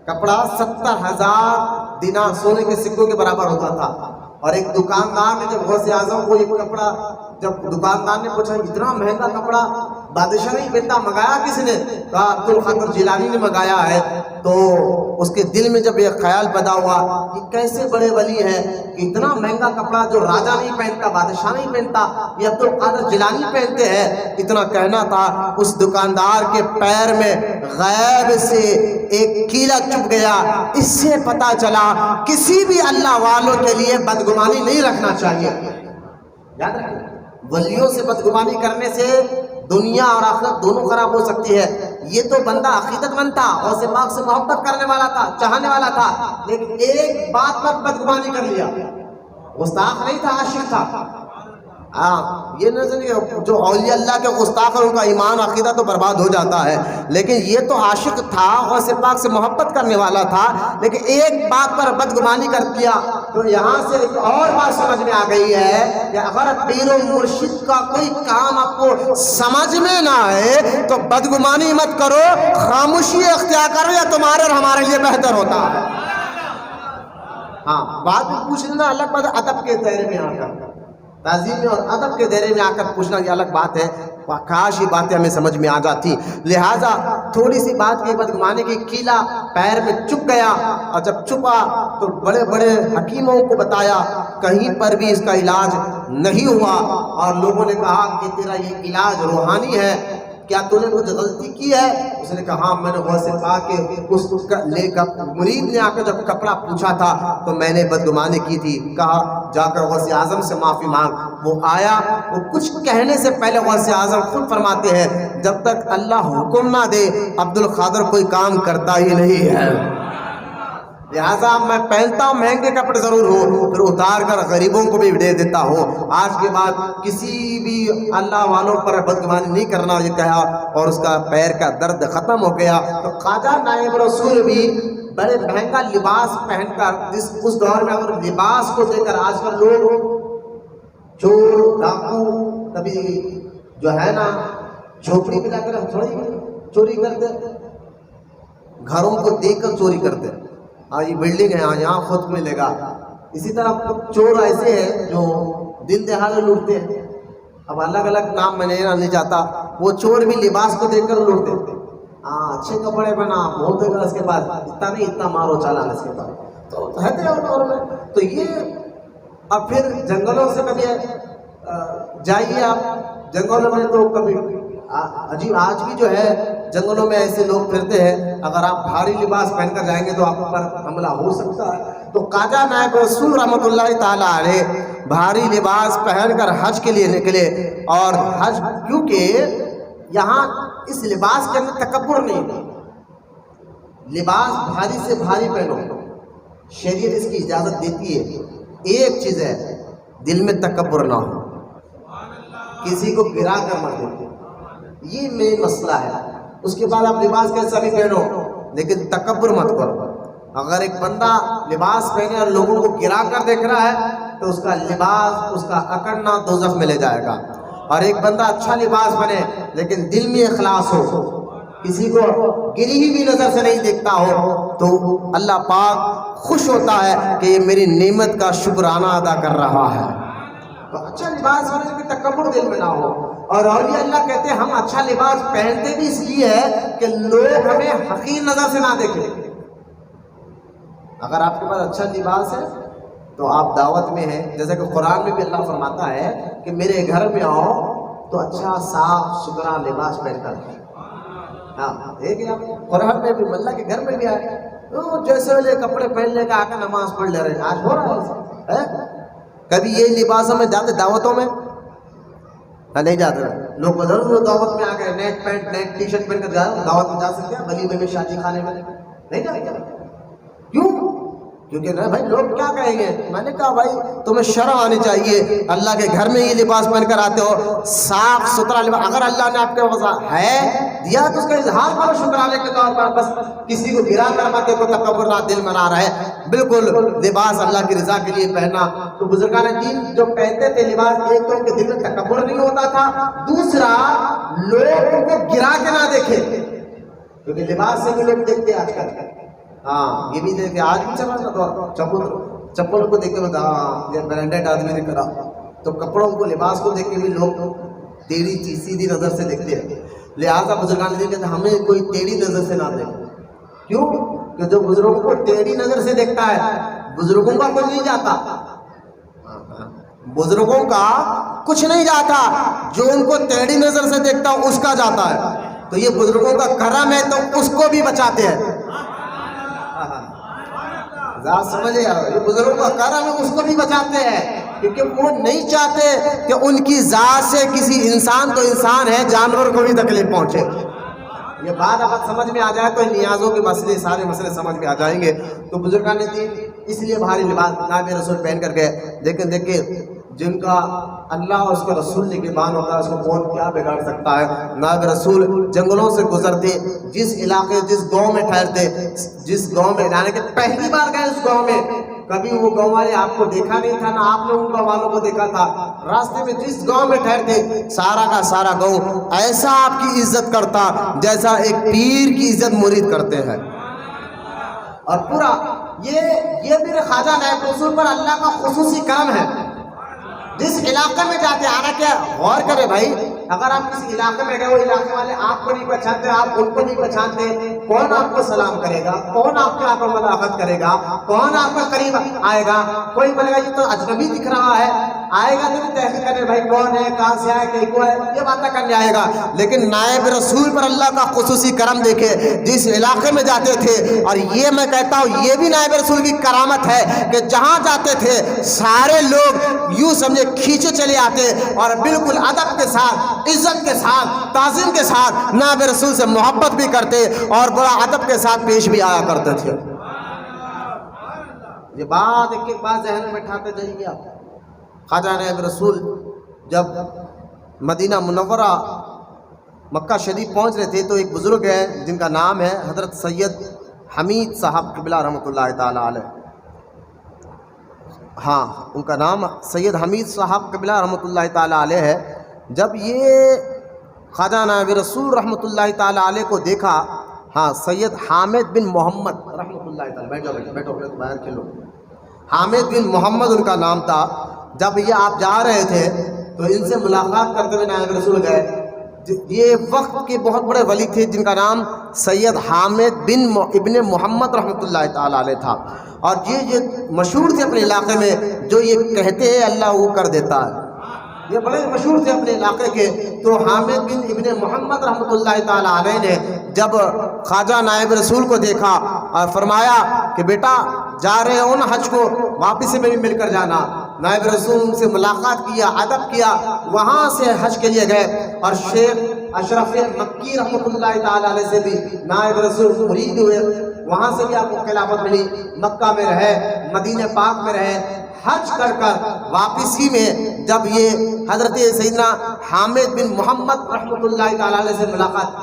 کپڑا 70,000 دینار سونے کے سکوں کے برابر ہوتا تھا۔ اور ایک دکاندار نے جب غوث اعظم کو ایک کپڑا، جب دکاندار نے پوچھا اتنا مہنگا کپڑا بادشاہ نہیں پہنتا، منگایا کس نے؟ کہا عبد القادر جیلانی نے منگایا ہے۔ تو اس کے دل میں جب یہ خیال پیدا ہوا کہ کیسے بڑے ولی ہیں کہ اتنا مہنگا کپڑا جو راجہ نہیں پہنتا، بادشاہ نہیں پہنتا، یہ عبد القادر جیلانی پہنتے ہیں، اتنا کہنا تھا۔ اس دکاندار کے پیر میں غیب سے ایک کیلا چبھ گیا، اس سے پتا چلا کسی بھی اللہ والوں کے لیے بدگمانی نہیں رکھنا چاہیے۔ یاد رکھیں، ولیوں سے بدگمانی کرنے سے دنیا اور آخرت دونوں خراب ہو سکتی ہے۔ یہ تو بندہ عقیدت مند تھا، غوث پاک سے محبت کرنے والا تھا، چاہنے والا تھا، لیکن ایک بات پر بدگمانی کر لیا، گستاخ نہیں تھا، عاشق تھا۔ یہ نہیں جو اولیاء اللہ کے گستاخ ہیں ان کا ایمان عقیدہ تو برباد ہو جاتا ہے، لیکن یہ تو عاشق تھا، غوث پاک سے محبت کرنے والا تھا، لیکن ایک بات پر بدگمانی کر دیا۔ تو یہاں سے ایک اور بات سمجھ میں آ گئی ہے کہ اگر پیر و مرشد کا کوئی کام آپ کو سمجھ میں نہ آئے تو بدگمانی مت کرو، خاموشی اختیار کرو، یا تمہارے اور ہمارے لیے بہتر ہوتا ہے۔ ہاں، بات بھی پوچھ لینا الگ بات ہے، ادب کے دائرے میں آ کر، تعظیم میں اور ادب کے دائرے میں آ کر پوچھنا یہ الگ بات ہے، کاش یہ باتیں ہمیں سمجھ میں آ جاتی۔ لہٰذا تھوڑی سی بات کی بدگمانی کی، کیلا پیر میں چپ گیا، اور جب چپا تو بڑے بڑے حکیموں کو بتایا، کہیں پر بھی اس کا علاج نہیں ہوا، اور لوگوں نے کہا کہ تیرا یہ علاج روحانی ہے، کیا تو نے کچھ غلطی کی ہے؟ اس نے کہا ہاں، میں نے غوث پاک کے اس مرید نے آ کر جب کپڑا پوچھا تھا تو میں نے بدگمانی کی تھی، کہا جا کر غوث اعظم سے معافی مانگ۔ وہ آیا، وہ کچھ کہنے سے پہلے غوث اعظم خود فرماتے ہیں جب تک اللہ حکم نہ دے عبد القادر کوئی کام کرتا ہی نہیں ہے۔ لہٰذا میں پہنتا ہوں مہنگے کپڑے ضرور ہو، پھر اتار کر غریبوں کو بھی دے دیتا ہوں۔ آج کے بعد کسی بھی اللہ والوں پر بدگمانی نہیں کرنا یہ کہا، اور اس کا پیر کا درد ختم ہو گیا۔ تو خواجہ نائب رسول بھی بڑے مہنگا لباس پہن کر اس دور میں اگر لباس کو دے کر، آج کل لوگ چور ڈاکو کبھی جو ہے نا جھوپڑی میں جا کر ہم تھوڑی چوری کرتے، گھروں کو دیکھ کر چوری کرتے، یہ بلڈنگ ہے یہاں خود ملے گا۔ اسی طرح چور ایسے ہیں جو دن دہاڑے لوٹتے ہیں، اب الگ الگ نام میں نہیں جاتا، وہ چور بھی لباس کو دیکھ کر لوٹتے، اچھے کپڑے پہنا بہت ہے اس کے پاس، اتنا نہیں اتنا مارو چالان اس کے پاس، تو رہتے ہیں دور میں۔ تو یہ اب پھر جنگلوں سے کبھی جائیے آپ جنگلوں میں، تو کبھی عجیب آج بھی جو ہے جنگلوں میں ایسے لوگ پھرتے ہیں، اگر آپ بھاری لباس پہن کر جائیں گے تو آپ پر حملہ ہو سکتا ہے۔ تو خواجہ نائب رسول رحمۃ اللہ تعالیٰ علیہ بھاری لباس پہن کر حج کے لیے نکلے، اور حج کیونکہ یہاں اس لباس کے اندر تکبر نہیں، لباس بھاری سے بھاری پہنو، شریعت اس کی اجازت دیتی ہے، ایک چیز ہے دل میں تکبر نہ ہو، کسی کو گرا کر مت دو، یہ مین مسئلہ ہے۔ اس کے بعد آپ لباس کیسا بھی پہنو لیکن تکبر مت کرو۔ اگر ایک بندہ لباس پہنے اور لوگوں کو گرا کر دیکھ رہا ہے تو اس کا لباس، اس کا اکڑنا دوزخ میں لے جائے گا۔ اور ایک بندہ اچھا لباس بنے لیکن دل میں اخلاص ہو، کسی کو گری ہوئی نظر سے نہیں دیکھتا ہو، تو اللہ پاک خوش ہوتا ہے کہ یہ میری نعمت کا شکرانہ ادا کر رہا ہے۔ تو اچھا لباس ہونے کی تکبر دل میں نہ ہو۔ اور اولیاء اللہ کہتے ہیں ہم اچھا لباس پہنتے بھی اس لیے ہے کہ لوگ ہمیں حقیر نظر سے نہ دیکھیں۔ اگر آپ کے پاس اچھا لباس ہے تو آپ دعوت میں ہیں، جیسے کہ قرآن میں بھی اللہ فرماتا ہے کہ میرے گھر میں آؤ تو اچھا صاف ستھرا لباس پہن کر، دیکھیں آپ قرآن میں بھی، اللہ کے گھر میں بھی آئے جیسے والے کپڑے پہن لے کا آ کے نماز پڑھ لے رہے ہیں، آج ہو رہا ہے۔ کبھی یہ لباسوں میں جاتے دعوتوں میں نہیں جاتے، لوگ بدل دعوت میں آ گئے net pant net T-shirt پہن کر دعوت میں جا سکتے ہیں، ولیمے میں شادی خانے میں نہیں جاتے، کیوں؟ کیونکہ نہیں بھائی لوگ کیا کہیں گے۔ میں نے کہا بھائی تمہیں شرم آنی چاہیے، اللہ کے گھر میں یہ لباس پہن کر آتے ہو، صاف ستھرا لباس، اگر اللہ نے آپ کے پاس ہے دیا تو اس کا اظہار کرو شکرانے کے طور پر، بس کسی کو گرا کر مت دیکھو، تکبر نہ دل میں نہ رہے، بالکل لباس اللہ کی رضا کے لیے پہننا۔ تو بزرگان دین جو پہنتے تھے لباس، ایک تو ان کے دل میں تکبر نہیں ہوتا تھا، دوسرا لوگ ان کو گرا کے نہ دیکھے، کیونکہ لباس سے بھی لوگ دیکھتے ہیں آج کل، یہ بھی دیکھے آج بھی چلا نا، چپل کو دیکھ کے یہ برانڈیڈ آدمی نے کرا، تو کپڑوں کو لباس کو دیکھ کے بھی لوگ ٹیڑھی سیدھی نظر سے دیکھتے ہیں۔ لہٰذا بزرگان دین کہتے ہیں ہمیں کوئی ٹیڑھی نظر سے نہ دیکھے، کیوں کہ جو بزرگوں کو ٹیڑھی نظر سے دیکھتا ہے بزرگوں کا کچھ نہیں جاتا، بزرگوں کا کچھ نہیں جاتا، جو ان کو ٹیڑھی نظر سے دیکھتا اس کا جاتا ہے۔ تو یہ بزرگوں کا کرم ہے تو اس کو بھی بچاتے ہیں، سمجھے، یہ بزرگوں کا کرم ہے اس کو بھی بچاتے ہیں، کیونکہ وہ نہیں چاہتے کہ ان کی ذات سے کسی انسان تو انسان ہے جانور کو بھی تکلیف پہنچے۔ یہ بات اگر سمجھ میں آ جائے تو نیازوں کے مسئلے سارے مسئلے سمجھ میں آ جائیں گے۔ تو بزرگان دین اس لیے بھاری لباس نائب رسول پہن کر گئے۔ لیکن دیکھیں جن کا اللہ اور اس کے رسول نگہبان ہوتا ہے اس کو کون کیا بگاڑ سکتا ہے۔ نائب رسول جنگلوں سے گزرتے، جس علاقے جس گاؤں میں ٹھہرتے، جس گاؤں میں جانے کے پہلی بار گئے اس گاؤں میں، کبھی وہ گاؤں والے آپ کو دیکھا نہیں تھا نہ آپ نے ان گاؤں والوں کو دیکھا تھا، راستے میں جس گاؤں میں ٹھہرتے سارا کا سارا گاؤں ایسا آپ کی عزت کرتا جیسا ایک پیر کی عزت مرید کرتے ہیں۔ اور پورا یہ میرے خواجہ نائب رسول پر اللہ کا خصوصی کرم ہے۔ جس علاقے میں جاتے آنا کیا غور کرے بھائی، اگر آپ کسی علاقے میں گئے وہ علاقے والے آپ کو نہیں پہچانتے، آپ ان کو نہیں پہچانتے، کون آپ کو سلام کرے گا، کون آپ کے آپ کو ملاقات کرے گا، کون آپ کا قریب آئے گا؟ کوئی بولے گا یہ تو اجنبی دکھ رہا ہے، آئے گا تو تحقیق کرے بھائی کون ہے، کہاں سے آئے، کہیں کو ہے، یہ باتیں کرنے آئے گا۔ لیکن نائب رسول پر اللہ کا خصوصی کرم دیکھے، جس علاقے میں جاتے تھے، اور یہ میں کہتا ہوں یہ بھی نائب رسول کی کرامت ہے کہ جہاں جاتے تھے سارے لوگ یوں سمجھے کھینچے چلے آتے اور بالکل ادب کے ساتھ، عزت کے ساتھ، تعظیم کے ساتھ نائب رسول سے محبت بھی کرتے اور بڑا ادب کے ساتھ پیش بھی آیا کرتے تھے۔ یہ بات ایک ایک بات ذہن میں بٹھاتے جائیے آپ. خواجہ نائب رسول جب مدینہ منورہ مکہ شریف پہنچ رہے تھے تو ایک بزرگ ہے جن کا نام ہے حضرت سید حمید صاحب قبلہ رحمۃ اللہ تعالیٰ علیہ. ہاں ان کا نام سید حمید صاحب قبلہ رحمۃ اللہ تعالیٰ علیہ ہے. جب یہ خواجہ نائب رسول رحمۃ اللہ تعالیٰ علیہ کو دیکھا، ہاں سید حامد بن محمد رحمۃ اللہ تعالیٰ، بیٹھو باہر کھیلو، حامد بن محمد ان کا نام تھا. جب یہ آپ جا رہے تھے تو ان سے ملاقات کرتے ہوئے نائب رسول گئے. یہ وقت کے بہت بڑے ولی تھے جن کا نام سید حامد بن ابن محمد رحمۃ اللہ تعالیٰ علیہ تھا، اور یہ مشہور تھے اپنے علاقے میں، جو یہ کہتے ہیں اللہ وہ کر دیتا ہے. یہ بڑے مشہور تھے اپنے علاقے کے. تو حامد بن ابن محمد رحمۃ اللہ تعالیٰ علیہ نے جب خواجہ نائب رسول کو دیکھا اور فرمایا کہ بیٹا جا رہے ہو نا حج کو، واپس سے میں بھی مل کر جانا. نائب رسول ان سے ملاقات کیا، ادب کیا، وہاں سے حج کے لیے گئے. اور شیخ اشرف مکی رحمۃ اللہ تعالیٰ علیہ سے بھی نائب رسول مرید ہوئے، وہاں سے بھی آپ کو خلافت ملی. مکہ میں رہے، مدینہ پاک میں رہے. حج کر واپسی میں جب یہ حضرت سیدنا حامد بن محمد رحمۃ اللہ تعالیٰ علیہ سے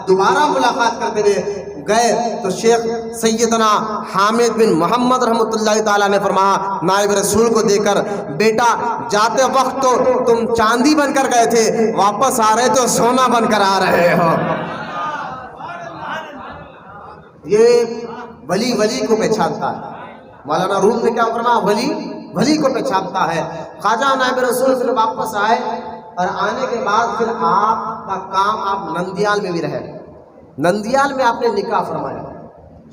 دوبارہ ملاقات کرتے ہوئے گئے تو شیخ سیدنا حامد بن محمد رحمۃ اللہ تعالیٰ نے فرمایا نائب رسول کو دیکھ کر، بیٹا جاتے وقت تو تم چاندی بن کر گئے تھے، واپس آ رہے تو سونا بن کر آ رہے ہو. یہ ولی کو پہچانتا ہے. مولانا روم نے کیا فرمایا؟ ولی کو پہچانتا ہے. خواجہ نائب رسول پھر واپس آئے، اور آنے کے بعد پھر آپ کا کام، آپ نندیال میں بھی رہے. نندیال میں آپ نے نکاح فرمایا،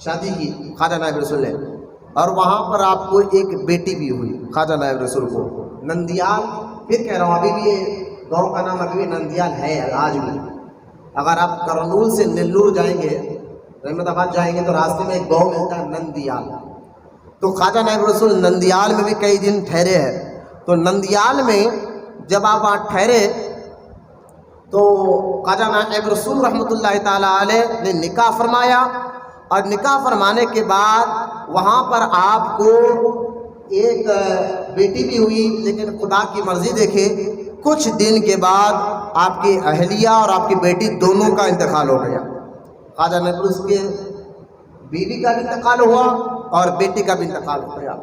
شادی کی خواجہ نائب رسول نے، اور وہاں پر آپ کو ایک بیٹی بھی ہوئی خواجہ نائب رسول کو. نندیال پھر کہہ رہا ہوں، ابھی بھی یہ گاؤں کا نام ابھی بھی نندیال ہے آج بھی. اگر آپ کرنول سے نیلور جائیں گے، رحمت آباد جائیں گے، تو راستے میں ایک گاؤں ملتا ہے نندیال. تو خواجہ نائب رسول نندیال میں بھی کئی دن ٹھہرے ہیں. تو نندیال میں جب آپ وہاں ٹھہرے تو خواجہ نائب رسول رحمۃ اللہ تعالیٰ علیہ نے نکاح فرمایا، اور نکاح فرمانے کے بعد وہاں پر آپ کو ایک بیٹی بھی ہوئی. لیکن خدا کی مرضی دیکھے، کچھ دن کے بعد آپ کی اہلیہ اور آپ کی بیٹی دونوں کا انتقال ہو گیا. خواجہ نائب رسول کے بیوی کا بھی انتقال ہوا اور بیٹی کا بھی انتقال ہو گیا.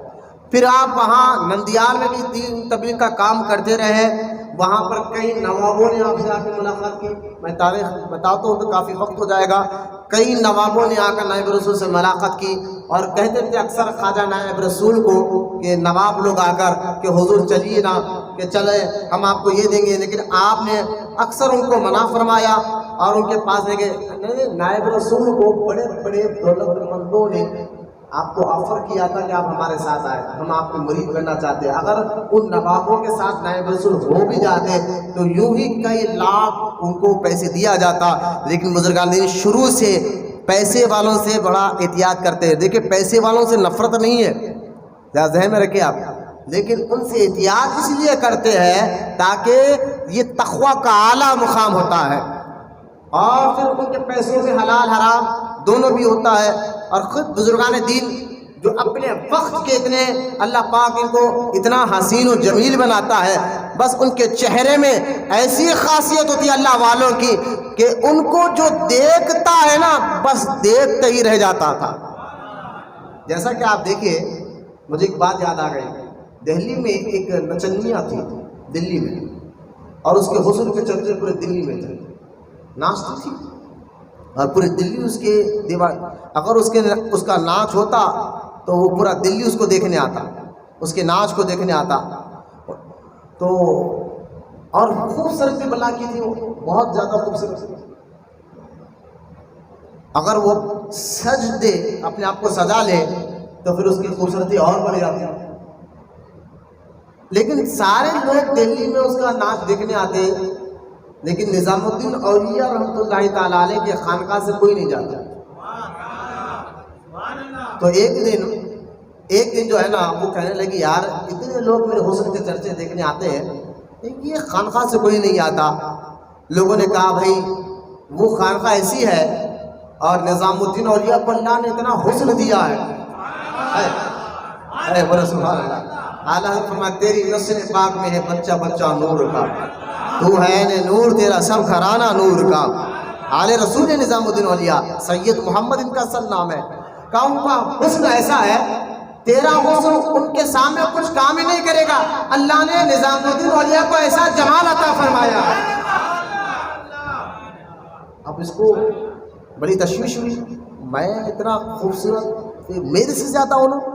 پھر آپ وہاں نندیال میں بھی دین تبلیغ کا کام کرتے رہے. وہاں پر کئی نوابوں نے آپ سے آ کے ملاقات کی. میں تاریخ بتاتا ہوں تو کافی وقت ہو جائے گا. کئی نوابوں نے آ کر نائب رسول سے ملاقات کی، اور کہتے تھے اکثر خواجہ نائب رسول کو کہ نواب لوگ آ کر کہ حضور چلیے نا، کہ چلے ہم آپ کو یہ دیں گے. لیکن آپ نے اکثر ان کو منع فرمایا اور ان کے پاس لے گئے. نائب رسول کو بڑے بڑے دولت مندوں نے آپ کو آفر کیا تھا کہ آپ ہمارے ساتھ آئے، ہم آپ کو مرید کرنا چاہتے ہیں. اگر ان نوابوں کے ساتھ نائب رسول ہو بھی جاتے تو یوں ہی کئی لاکھ ان کو پیسے دیا جاتا. لیکن بزرگان دین شروع سے پیسے والوں سے بڑا احتیاط کرتے ہیں. دیکھیں پیسے والوں سے نفرت نہیں ہے، ذرا ذہن میں رکھیں آپ، لیکن ان سے احتیاط اس لیے کرتے ہیں تاکہ یہ تقوی کا اعلیٰ مقام ہوتا ہے، اور پھر ان کے پیسوں سے حلال حرام دونوں بھی ہوتا ہے. اور خود بزرگان دین جو اپنے وقت کے اتنے اللہ پاک ان کو اتنا حسین و جمیل بناتا ہے، بس ان کے چہرے میں ایسی خاصیت ہوتی ہے اللہ والوں کی کہ ان کو جو دیکھتا ہے نا بس دیکھتے ہی رہ جاتا تھا. جیسا کہ آپ دیکھیے، مجھے ایک بات یاد آ گئی. دہلی میں ایک نچنیا تھی دلی میں، اور اس کے حسن کے چرچے پورے دلی میں تھے. ناچتی تھی اور پورے دلی اس کے دیوار، اگر اس کا ناچ ہوتا تو وہ پورا دلی اس کو دیکھنے آتا، اس کے ناچ کو دیکھنے آتا. تو اور خوبصورت بھی بلا کی تھی، وہ بہت زیادہ خوبصورت. اگر وہ سج دے، اپنے آپ کو سجا لے تو پھر اس کی خوبصورتی اور بڑھ جاتی. لیکن سارے لوگ دلی میں اس کا ناچ دیکھنے آتے، لیکن نظام الدین اولیاء رحمۃ اللہ تعالیٰ علیہ کے خانقاہ سے کوئی نہیں جاتا. تو ایک دن جو ہے نا وہ کہنے لگی یار اتنے لوگ میرے حسن کے چرچے دیکھنے آتے ہیں، یہ خانقاہ سے کوئی نہیں آتا. لوگوں نے کہا بھائی وہ خانقاہ ایسی ہے اور نظام الدین اولیاء کو اللہ نے اتنا حسن دیا ہے. ارے بولے سبحان اللہ. اعلیٰ حضرت فرمایا تیری نسل پاک میں ہے بچہ بچہ نور کا، تو ہے نے نور، تیرا سب گھرانہ نور کا. آل رسول نظام الدین اولیاء سید محمد ان کا اصل نام ہے. کہ ان کا حسن ایسا ہے، تیرا حسن ان کے سامنے کچھ کام ہی نہیں کرے گا. اللہ نے نظام الدین اولیاء کو ایسا جمال عطا فرمایا. اب اس کو بڑی تشویش ہوئی، میں اتنا خوبصورت، میرے سے زیادہ انہوں،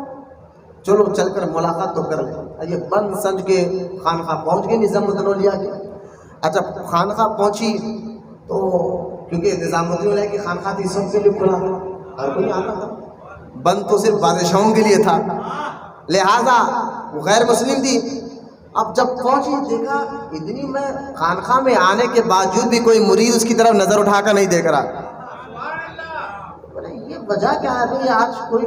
چلو چل کر ملاقات تو کر لیں. یہ بند سنج کے خانقاہ پہنچ گئے نظام الدین اولیاء کے. اچھا خانقاہ پہنچی تو کیونکہ نظام الدین اولیاء کی خانقاہ تھی، سب کے لیے کھلا تھا، ہر کوئی آتا تھا. بند تو صرف بادشاہوں کے لیے تھا، لہذا وہ غیر مسلم تھی. اب جب پہنچی دیکھا اتنی میں خانقاہ میں آنے کے باوجود بھی کوئی مرید اس کی طرف نظر اٹھا کر نہیں دیکھ رہا. بولے یہ وجہ کیا ہے بھائی؟ آج کوئی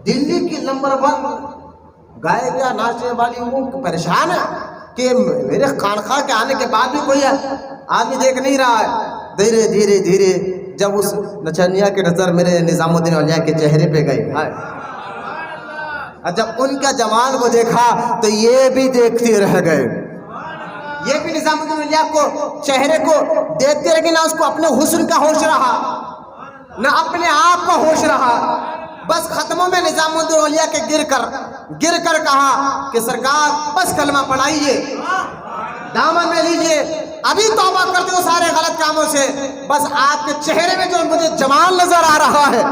دلی کی نمبر 1 گائے گیا ناچنے والی وہ پریشان ہے کہ میرے خانقاہ کے آنے کے بعد بھی کوئی آدمی دیکھ نہیں رہا ہے. دھیرے دھیرے دھیرے جب اس نچنیا کی نظر میرے نظام الدین اولیاء کے چہرے پہ گئی، جب ان کا جمال کو دیکھا تو یہ بھی دیکھتے رہ گئے. یہ بھی نظام الدین اولیاء کو چہرے کو دیکھتے رہ گئے، نہ اس کو اپنے حسن کا ہوش رہا، نہ اپنے آپ کا ہوش رہا. بس ختموں میں نظام الدین اولیاء کے گر کر کہا کہ سرکار بس کلمہ پڑھائیے، دامن میں لیجئے، ابھی توبہ کرتے ہو سارے غلط کاموں سے. بس آپ کے چہرے میں جو مجھے جمال نظر آ رہا ہے،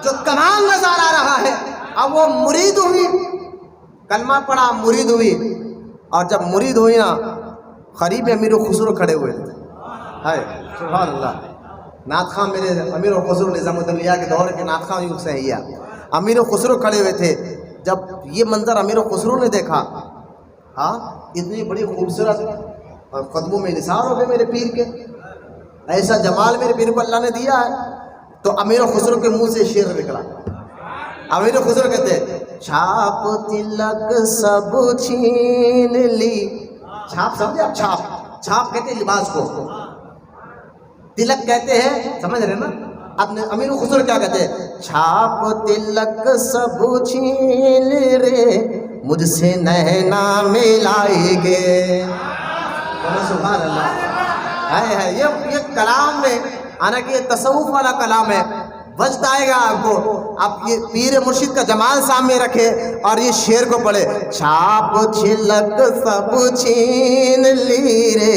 جو کمال نظر آ رہا ہے. اب وہ مرید ہوئی، کلمہ پڑھا، مرید ہوئی. اور جب مرید ہوئی نا، قریب امیر خسرو کھڑے ہوئے تھے. سبحان اللہ. نعت خواں میرے امیر خسرو نظام الدین اولیاء کے دور کے نعت خواں یوں سہیا امیر خسرو کھڑے ہوئے تھے. جب یہ منظر امیر خسرو نے دیکھا، اتنی بڑی خوبصورت، اور قدموں میں نثار ہو گئے میرے پیر کے، ایسا جمال میرے پیر کو اللہ نے دیا ہے. تو امیر خسرو کے منہ سے شعر نکلا. امیر خسرو کہتے ہیں چھاپ تلک سب چھین لی. چھاپ سمجھے آپ؟ چھاپ کہتے ہیں لباس کو، تلک کہتے ہیں، سمجھ رہے نا؟ اب امیر خسرو کیا کہتے ہیں؟ چھاپ تلک سب چھین رے، مجھ سے نہنا ملائے گے. سبحان اللہ. یہ کلام میں آنا کہ یہ تصوف والا کلام ہے، وجد آئے گا آپ کو. اب یہ پیر مرشد کا جمال سامنے رکھے اور یہ شعر کو پڑھے، چھاپ چھلک سب چھین لی رے،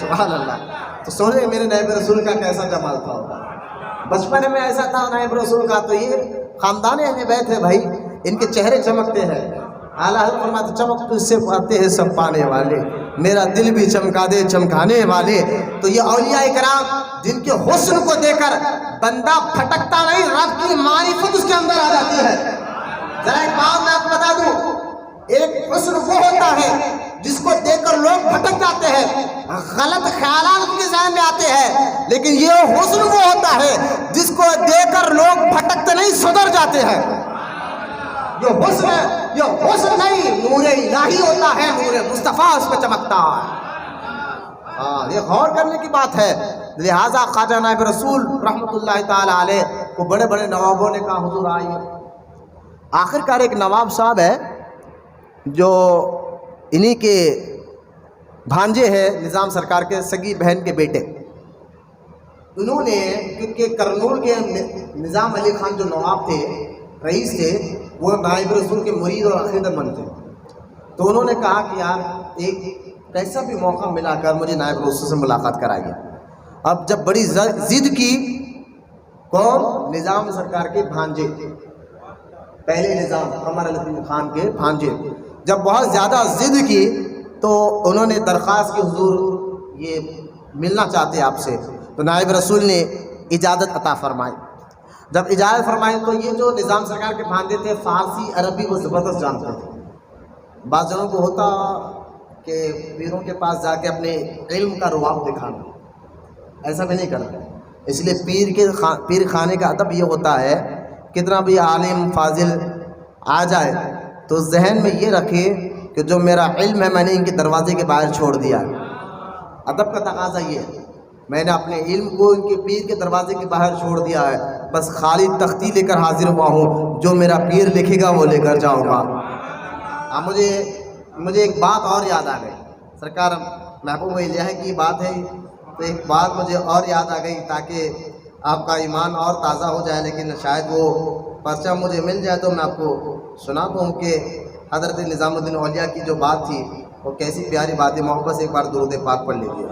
سبحان اللہ. تو سونے میرے نائب رسول کا کیسا جمال تھا ہوگا. بچپن میں ایسا تھا نائب رسول کا. تو یہ خاندان اہل بیت ہے بھائی، ان کے چہرے چمکتے ہیں. اعلیٰ حضرت فرماتے چمک تو اس سے پاتے ہیں سب پانے والے، میرا دل بھی چمکا دے چمکانے والے. تو یہ اولیاء کرام جن کے حسن کو دیکھ کر بندہ پھٹکتا نہیں، رب کی معرفت اس کے اندر آ جاتی ہے. ذرا ایک بات میں آپ کو بتا دوں، ایک حسن وہ ہوتا ہے جس کو دیکھ کر لوگ بھٹک جاتے ہیں، غلط خیالات ان کے ذہن میں آتے ہیں. لیکن یہ حسن وہ ہوتا ہے جس کو دیکھ کر لوگ بھٹکتے نہیں، سدھر جاتے ہیں. یہ حسن ہے، یہ حسن نہیں، نور الہی ہوتا ہے، نور مصطفیٰ اس پہ چمکتا ہے. یہ غور کرنے کی بات ہے. لہٰذا خواجہ نائب رسول رحمۃ اللہ تعالی علیہ کو بڑے بڑے نوابوں نے کہا حضور آئیے. آخرکار ایک نواب صاحب ہے جو انہی کے بھانجے ہیں نظام سرکار کے سگی بہن کے بیٹے. انہوں نے کیونکہ کرنول کے نظام علی خان جو نواب تھے، رئیس تھے، وہ نائب رسول کے مرید اور عقیدت مند تھے. تو انہوں نے کہا کہ یار ایک کیسا بھی موقع ملا کر مجھے نائب رسول سے ملاقات کرائیے. اب جب بڑی ضد کی، کون؟ نظام سرکار کے بھانجے، پہلے نظام قمر الدین خان کے بھانجے. جب بہت زیادہ ضد کی تو انہوں نے درخواست کی حضور یہ ملنا چاہتے آپ سے. تو نائب رسول نے اجازت عطا فرمائی. جب اجازت فرمائی تو یہ جو نظام سرکار کے بھانجے تھے فارسی عربی وہ زبردست جانتے تھے. بعض جنوں کو ہوتا کہ پیروں کے پاس جا کے اپنے علم کا رعب دکھانا، ایسا بھی نہیں کرنا. اس لیے پیر خانے کا ادب یہ ہوتا ہے، کتنا بھی عالم فاضل آ جائے تو ذہن میں یہ رکھے کہ جو میرا علم ہے میں نے ان کے دروازے کے باہر چھوڑ دیا ہے. ادب کا تقاضا یہ ہے، میں نے اپنے علم کو ان کے پیر کے دروازے کے باہر چھوڑ دیا ہے. بس خالی تختی لے کر حاضر ہوا ہوں، جو میرا پیر لکھے گا وہ لے کر جاؤں گا۔ اب مجھے ایک بات اور یاد آ گئی، سرکار محبوب الہی کی بات ہے تو ایک بات مجھے اور یاد آ گئی تاکہ آپ کا ایمان اور تازہ ہو جائے، لیکن شاید وہ پرچہ مجھے مل جائے تو میں آپ کو سنا دوں کہ حضرت نظام الدین اولیاء کی جو بات تھی وہ کیسی پیاری بات ہے۔ محبت سے ایک بار درود پاک پڑھ لیجیے،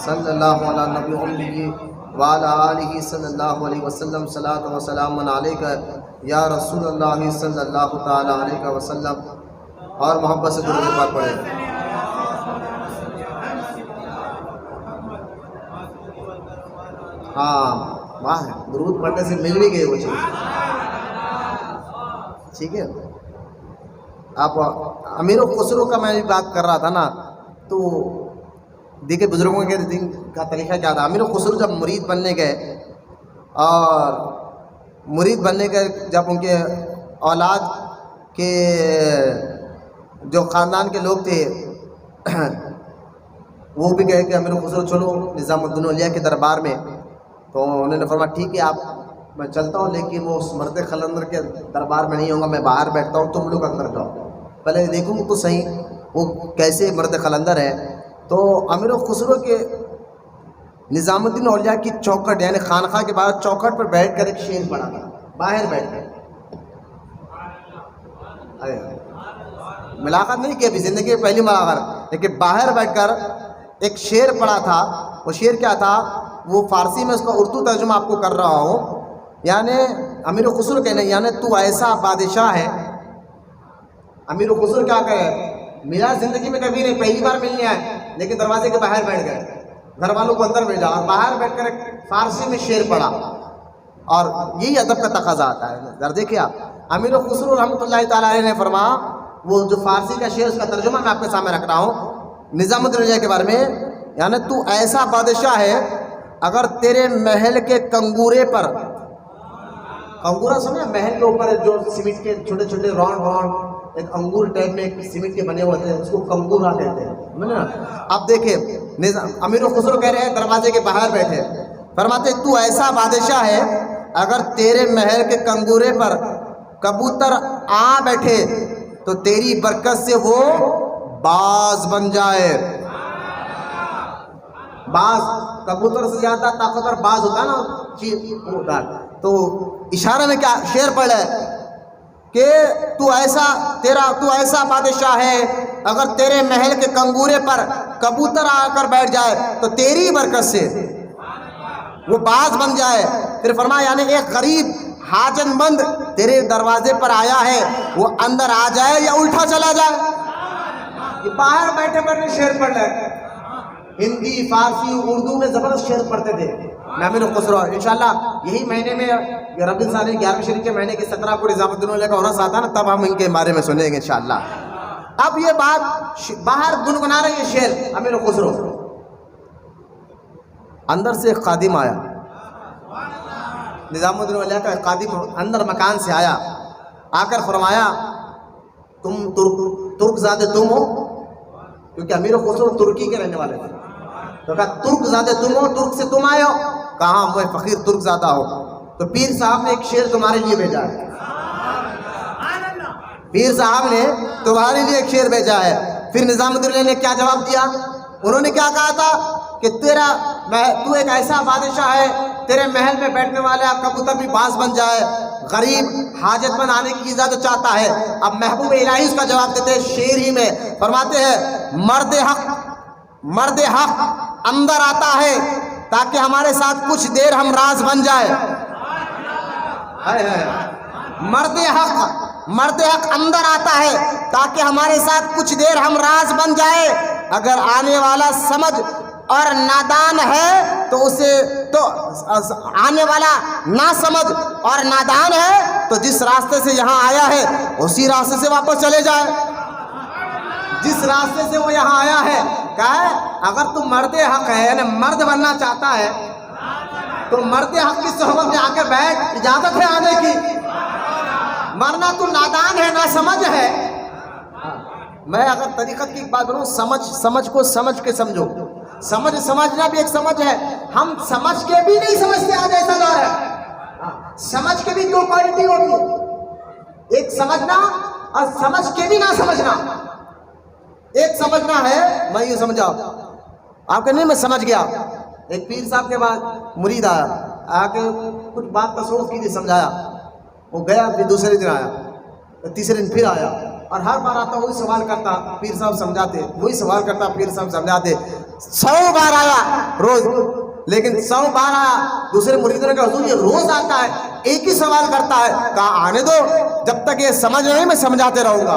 صلی اللہ علی نبی امی وعلی آلہ صلی اللہ علیہ وسلم، صلاۃ و سلام علیکہ یا رسول اللہ صلی اللہ تعالی علیہ وسلم، اور محبت سے درود پاک پڑھیں۔ ہاں واہ، درود پڑھنے سے مل بھی گئی وہ چیز، ٹھیک ہے۔ آپ امیر و خسرو کا میں بات کر رہا تھا نا، تو دیکھیں بزرگوں کے دین کا طریقہ کیا تھا۔ امیر و خسرو جب مرید بننے گئے، اور مرید بننے کے جب ان کے اولاد کے جو خاندان کے لوگ تھے وہ بھی کہے کہ امیر و خسرو چلو نظام الدین اولیاء کے دربار میں، تو انہوں نے فرمایا ٹھیک ہے آپ، میں چلتا ہوں، لیکن وہ اس مرد قلندر کے دربار میں نہیں ہوں گا، میں باہر بیٹھتا ہوں، تم لوگ اندر جاؤ، پہلے دیکھوں تو صحیح وہ کیسے مرد قلندر ہے۔ تو امیر و خسرو کے نظام الدین اولیاء کی چوکھٹ، یعنی خانقاہ کے باہر چوکھٹ پر بیٹھ کر ایک شعر پڑھا تھا، باہر بیٹھ کر، ملاقات نہیں کی ابھی، زندگی میں پہلی ملاقات، لیکن باہر بیٹھ کر ایک شعر پڑھا تھا۔ وہ شعر کیا تھا؟ وہ فارسی میں اس کا اردو ترجمہ آپ کو کر رہا ہوں، یعنی امیر و خسرو کہنے، یعنی تو ایسا بادشاہ ہے۔ امیر و خسرو کیا کہے، میرا زندگی میں کبھی نہیں، پہلی بار ملنے آئے، لیکن دروازے کے باہر بیٹھ گئے، گھر والوں کو اندر بھیجا، اور باہر بیٹھ کر ایک فارسی میں شعر پڑھا، اور یہی ادب کا تقاضا آتا ہے۔ ذرا دیکھیے آپ، امیر و خسرو رحمۃ اللہ تعالیٰ علیہ نے فرمایا، وہ جو فارسی کا شعر، اس کا ترجمہ میں آپ کے سامنے رکھ رہا ہوں نظام الدین اولیاء کے بارے میں، یعنی تو ایسا بادشاہ ہے، اگر تیرے محل کے کنگورے پر، کنگورا سنا محل کے اوپر جو سیمنٹ کے چھوٹے چھوٹے راؤنڈ ایک انگور ٹائپ میں سیمنٹ کے بنے ہوتے ہیں، اس کو کنگورا کہتے ہیں۔ اب دیکھیں امیر و خسرو کہہ رہے ہیں دروازے کے باہر بیٹھے، فرماتے تو ایسا بادشاہ ہے، اگر تیرے محل کے کنگورے پر کبوتر آ بیٹھے تو تیری برکت سے وہ باز بن جائے۔ باز کبوتر سے زیادہ طاقتور باز ہوتا ہے نا، تو اشارے میں کیا شعر پڑھا ہے کہ تو ایسا بادشاہ ہے، اگر تیرے محل کے کنگورے پر کبوتر آ کر بیٹھ جائے تو تیری برکت سے وہ باز بن جائے۔ پھر فرمایا یعنی ایک غریب حاجت مند تیرے دروازے پر آیا ہے، وہ اندر آ جائے یا الٹا چلا جائے۔ یہ باہر بیٹھے بیٹھے شعر پڑھ رہے، ہندی، فارسی، اردو میں زبردست شعر پڑھتے تھے امیر و خسرو۔ انشاءاللہ یہی مہینے میں ربیع الثانی 11ویں شریف کے مہینے کے 17 کو نظام الدین اولیاء کا عرس آتا ہے نا، تب ہم ان کے بارے میں سنیں گے انشاءاللہ۔ اب یہ بات باہر گنگنا رہے یہ شعر امیر و خسرو، اندر سے ایک خادم آیا، نظام الدین اولیاء کا ایک خادم اندر مکان سے آیا، آ کر فرمایا تم ترک زادے تم ہو، کیونکہ امیر و خسرو ترکی کے رہنے والے تھے، تو کہا ترک زادے تم ہو، ترک سے تم آئے ہو؟ کہاں میں فقیر ترک زادہ ہو۔ تو پیر صاحب نے ایک شعر تمہارے لیے بھیجا ہے، پیر صاحب نے تمہارے لیے ایک شعر بھیجا ہے۔ پھر نظام الدین نے کیا جواب دیا؟ انہوں نے کیا کہا تھا کہ تو ایک ایسا بادشاہ ہے، تیرے محل میں بیٹھنے والا کبوتر بھی باز بن جائے، غریب حاجت مند آنے کی اجازت چاہتا ہے۔ اب محبوب الہی اس کا جواب دیتے ہیں شعر ہی میں، فرماتے ہیں مرد حق اندر آتا ہے تاکہ ہمارے ساتھ کچھ دیر ہم راز بن جائے۔ مرد حق اندر آتا ہے تاکہ ہمارے ساتھ کچھ دیر ہم راز بن جائے، اگر آنے والا سمجھ اور نادان ہے تو آنے والا نہ سمجھ اور نادان ہے تو جس راستے سے یہاں آیا ہے اسی راستے سے واپس چلے جائے۔ جس راستے سے وہ یہاں آیا ہے، کہا ہے اگر تو مرد حق ہے، یعنی مرد بننا چاہتا ہے، تو مرد حق کی صحبت میں آ کے بیٹھ، اجازت ہے آنے کی، ورنہ تو نادان ہے، نہ سمجھ ہے۔ میں اگر طریقت کی بات کروں، سمجھ کو سمجھ کے سمجھو، سمجھنا بھی ایک سمجھ ہے. ہم سمجھ کے بھی نہیں سمجھتے آج ایسا دور ہے. سمجھ کے بھی دو کوالٹی ہوتی ہے, ایک سمجھنا اور سمجھ کے بھی نہ سمجھنا. ایک سمجھنا ہے میں یہ سمجھا, آپ کہ نہیں میں سمجھ گیا. ایک پیر صاحب کے بعد مرید آیا, آ کے کچھ بات تصوف کی تھی, سمجھایا, وہ گیا, پھر دوسرے دن آیا, تیسرے دن پھر آیا, اور ہر بار آتا وہی سوال کرتا, پیر صاحب سمجھاتے, وہی سوال کرتا, پیر صاحب سمجھاتے. 100 بار آیا روز, لیکن 100 بار آیا, دوسرے مریدوں نے کہا حضور یہ روز آتا ہے, ایک ہی سوال کرتا ہے. کہا آنے دو, جب تک یہ سمجھ نہیں میں سمجھاتے رہوں گا.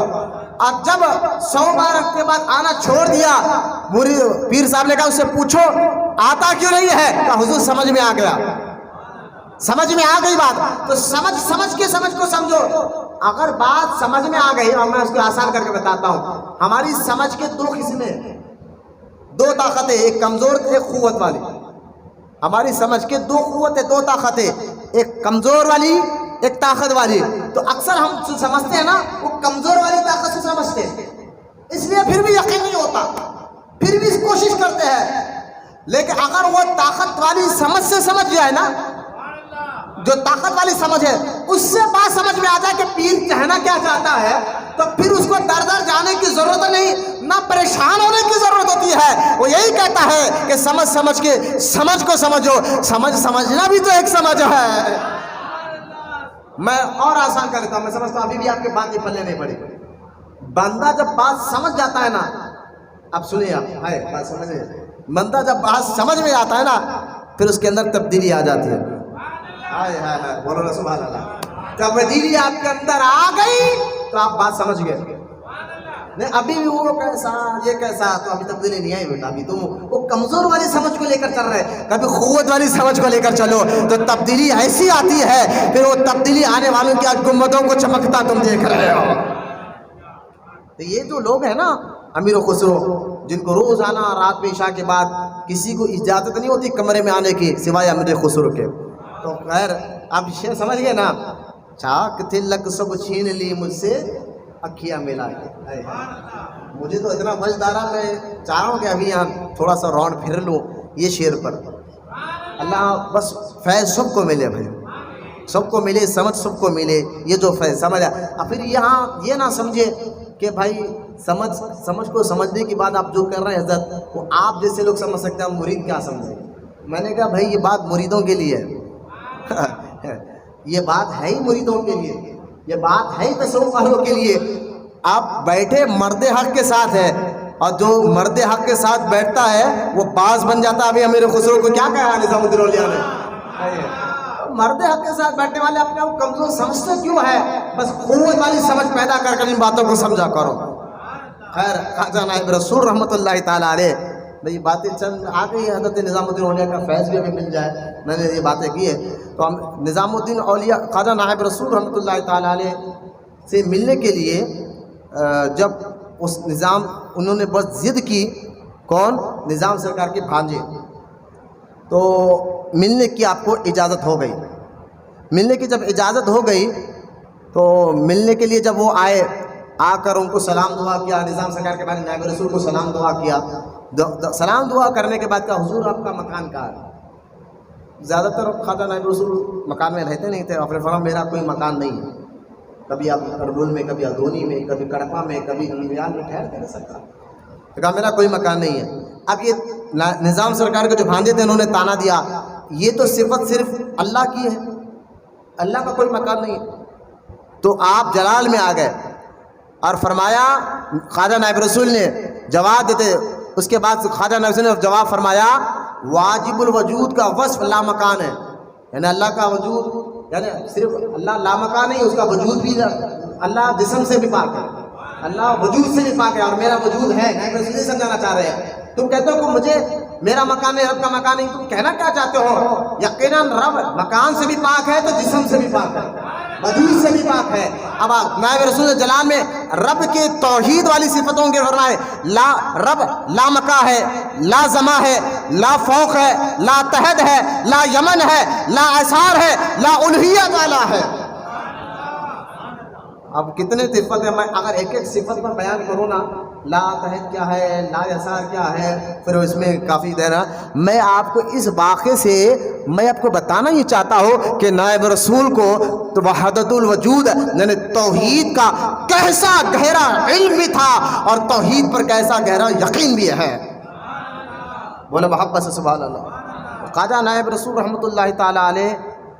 اور جب 100 بار کے بعد آنا چھوڑ دیا, پیر صاحب نے کہا اس سے پوچھو آتا کیوں نہیں ہے؟ کہا حضور سمجھ میں آ گیا, سمجھ میں آ گئی بات. تو سمجھ کے سمجھ کو سمجھو. اگر بات سمجھ میں آ گئی, اور میں اس کو آسان کر کے بتاتا ہوں, ہماری سمجھ کے 2 قسمیں, 2 طاقتیں, ایک کمزور ایک قوت والی. ہماری سمجھ کے 2 قوتیں, 2 طاقتیں, ایک کمزور والی ایک طاقت والی. تو اکثر ہم سمجھتے ہیں نا, وہ کمزور والی طاقت سے سمجھتے ہیں, اس لیے پھر بھی یقین نہیں ہوتا, پھر بھی کوشش کرتے ہیں. لیکن اگر وہ طاقت والی سمجھ سے سمجھ جائے نا, جو طاقت والی سمجھ ہے, اس سے بات سمجھ میں آ جائے کہ پیر کہنا کیا چاہتا ہے, تو پھر اس کو در در جانے کی ضرورت نہیں, نہ پریشان ہونے کی ضرورت ہوتی ہے. وہ یہی کہتا ہے کہ سمجھ کے سمجھ کو سمجھو. سمجھنا بھی تو ایک سمجھ ہے. میں اور آسان کر دیتا ہوں, میں سمجھتا ہوں ابھی بھی آپ کے بات یہ پلے نہیں پڑی. بندہ جب بات سمجھ جاتا ہے نا, اب سنیے آپ, ہے بات سمجھے, بندہ جب بات سمجھ میں آتا ہے نا, پھر اس کے اندر تبدیلی آ جاتی ہے. ہائے ہائے ہائے, بولو نا سبحان اللہ. تبدیلی آپ کے اندر آ گئی تو آپ بات سمجھ گئے. نہیں ابھی بھی وہ کیسا یہ کیسا, تو ابھی تبدیلی نہیں آئی بیٹا, ابھی تم وہ کمزور والی سمجھ کو لے کر چل رہے. کبھی قوت والی سمجھ کو لے کر چلو تو تبدیلی ایسی آتی ہے, پھر وہ تبدیلی آنے والوں کی آج گنبدوں کو چمکتا تم دیکھ رہے ہو. تو یہ جو لوگ ہیں نا امیر و خسرو, جن کو روز آنا رات میں عشاء کے بعد کسی کو اجازت نہیں ہوتی کمرے میں آنے کی سوائے امیر خسرو کے. تو خیر آپ شعر سمجھ گئے نا, چاک تلک سب چھین لی مجھ سے اکھیاں ملا کے. مجھے تو اتنا مزہ آ رہا, میں چاہ رہا ہوں کہ ابھی یہاں تھوڑا سا راؤنڈ پھر لوں یہ شعر پر. اللہ بس فیض سب کو ملے بھائی, سب کو ملے, سمجھ سب کو ملے. یہ جو فیض سمجھا, اور پھر یہاں یہ نہ سمجھے کہ بھائی سمجھ کو سمجھنے کی بات آپ جو کر رہے ہیں حضرت, وہ آپ جیسے لوگ سمجھ سکتے ہیں, مرید کیا سمجھے. میں نے کہا بھائی یہ بات مریدوں کے لیے ہے, یہ بات ہے ہی مریدوں کے لیے, یہ بات ہے ہی تصوف والوں کے لیے. آپ بیٹھے مرد حق کے ساتھ ہے, اور جو مرد حق کے ساتھ بیٹھتا ہے وہ باز بن جاتا ہے. ابھی امیر خسرو کو کیا کہا نظام الدین اولیاء نے, مرد حق کے ساتھ بیٹھنے والے اپنے آپ کمزور سمجھتے کیوں ہے, بس قوت والی سمجھ پیدا کر کر ان باتوں کو سمجھا کرو. خیر خواجہ نائب رسول رحمۃ اللہ تعالیٰ علیہ, بھئی باتیں چند آ گئی. حضرت نظام الدین اولیاء کا فیض بھی ہمیں مل جائے, میں نے یہ باتیں کی ہے. تو ہم نظام الدین اولیاء خواجہ نائب رسول رحمۃ اللہ تعالیٰ علیہ سے ملنے کے لیے جب اس نظام انہوں نے بس ضد کی, کون, نظام سرکار کے بھانجے, تو ملنے کی آپ کو اجازت ہو گئی. ملنے کی جب اجازت ہو گئی تو ملنے کے لیے جب وہ آئے, آ کر ان کو سلام دعا کیا, نظام سرکار کے بارے نائب رسول کو سلام دعا کیا. سلام دعا کرنے کے بعد کہا حضور آپ کا مکان کہاں ہے. زیادہ تر خواجہ نائب رسول مکان میں رہتے نہیں تھے, اپنے فرما میرا کوئی مکان نہیں ہے. کبھی آپ اربول میں, کبھی ادونی میں, کبھی کڑپا میں, کبھی نیال میں ٹھہر کے رہ سکتا. کہا میرا کوئی مکان نہیں ہے. اب یہ نظام سرکار کے جو بھانجے تھے انہوں نے تانا دیا, یہ تو صفت صرف اللہ کی ہے, اللہ کا کوئی مکان نہیں ہے. تو آپ جلال میں آ گئے اور فرمایا, خواجہ نائب رسول نے جواب دیتے, اس کے بعد خواجہ نائب رسول نے جواب فرمایا واجب الوجود کا وصف لا مکان ہے. یعنی اللہ کا وجود یعنی صرف اللہ لا مکان نہیں, اس کا وجود بھی, اللہ جسم سے بھی پاک ہے, اللہ وجود سے بھی پاک ہے, اور میرا وجود ہے. نائب رسول یہ سمجھانا چاہ رہے ہیں. تم کہتے ہو کہ مجھے میرا مکان ہے, رب کا مکان نہیں, تم کہنا کیا چاہتے ہو؟ یقیناً رب مکان سے بھی پاک ہے تو جسم سے بھی پاک ہے, وجود سے بھی پاک ہے. اب نائب رسول جلال میں رب کے توحید والی صفتوں کے فرمائے, لا رب لا مکا ہے, لا زما ہے, لا فوق ہے, لا تحت ہے, لا یمن ہے, لا اثار ہے, لا الوہیت والا ہے. اب کتنے صفت ہیں, میں اگر ایک ایک صفت پر بیان کروں نا لا تحت کیا ہے، لا یسار کیا ہے، پھر اس میں کافی دینا. میں آپ کو اس واقعے سے میں آپ کو بتانا یہ چاہتا ہوں کہ نائب رسول کو تو وحدت الوجود یعنی توحید کا کیسا گہرا علم بھی تھا اور توحید پر کیسا گہرا یقین بھی ہے. بولے محبت سے سبحان اللہ. خواجہ نائب رسول رحمۃ اللہ تعالیٰ علیہ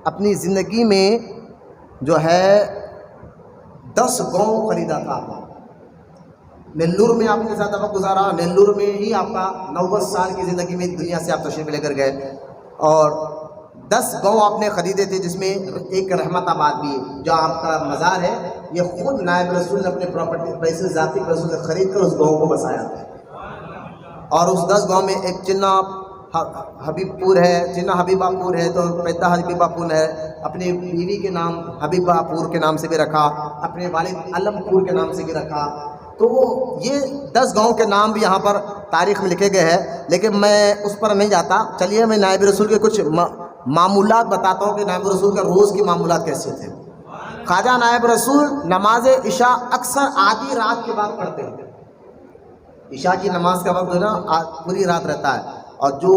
اپنی زندگی میں جو ہے 10 گاؤں خریدا تھا. نیلور میں آپ نے زیادہ وقت گزارا، نیلور میں ہی آپ کا 90 سال کی زندگی میں دنیا سے آپ تشریف لے کر گئے، اور 10 گاؤں آپ نے خریدے تھے، جس میں ایک رحمت آباد بھی ہے جو آپ کا مزار ہے. یہ خود نائب رسول نے اپنے پراپرٹی پیسے ذاتی پیسوں سے خرید کر اس گاؤں کو بسایا تھا. اور اس 10 گاؤں میں ایک چنا حبیب پور ہے، چنا حبیبہ پور ہے، تو پیدا حبیبہ پور ہے. اپنی بیوی کے نام حبیبہ پور کے نام سے بھی رکھا، اپنے والد علم پور کے نام سے بھی رکھا. تو یہ 10 گاؤں کے نام بھی یہاں پر تاریخ میں لکھے گئے ہیں، لیکن میں اس پر نہیں جاتا. چلیے میں نائب رسول کے کچھ معمولات بتاتا ہوں کہ نائب رسول کا روز کی معمولات کیسے تھے. خواجہ نائب رسول نماز عشاء اکثر آدھی رات کے بعد پڑھتے ہیں. عشاء کی نماز کا وقت جو ہے نا پوری رات رہتا ہے، اور جو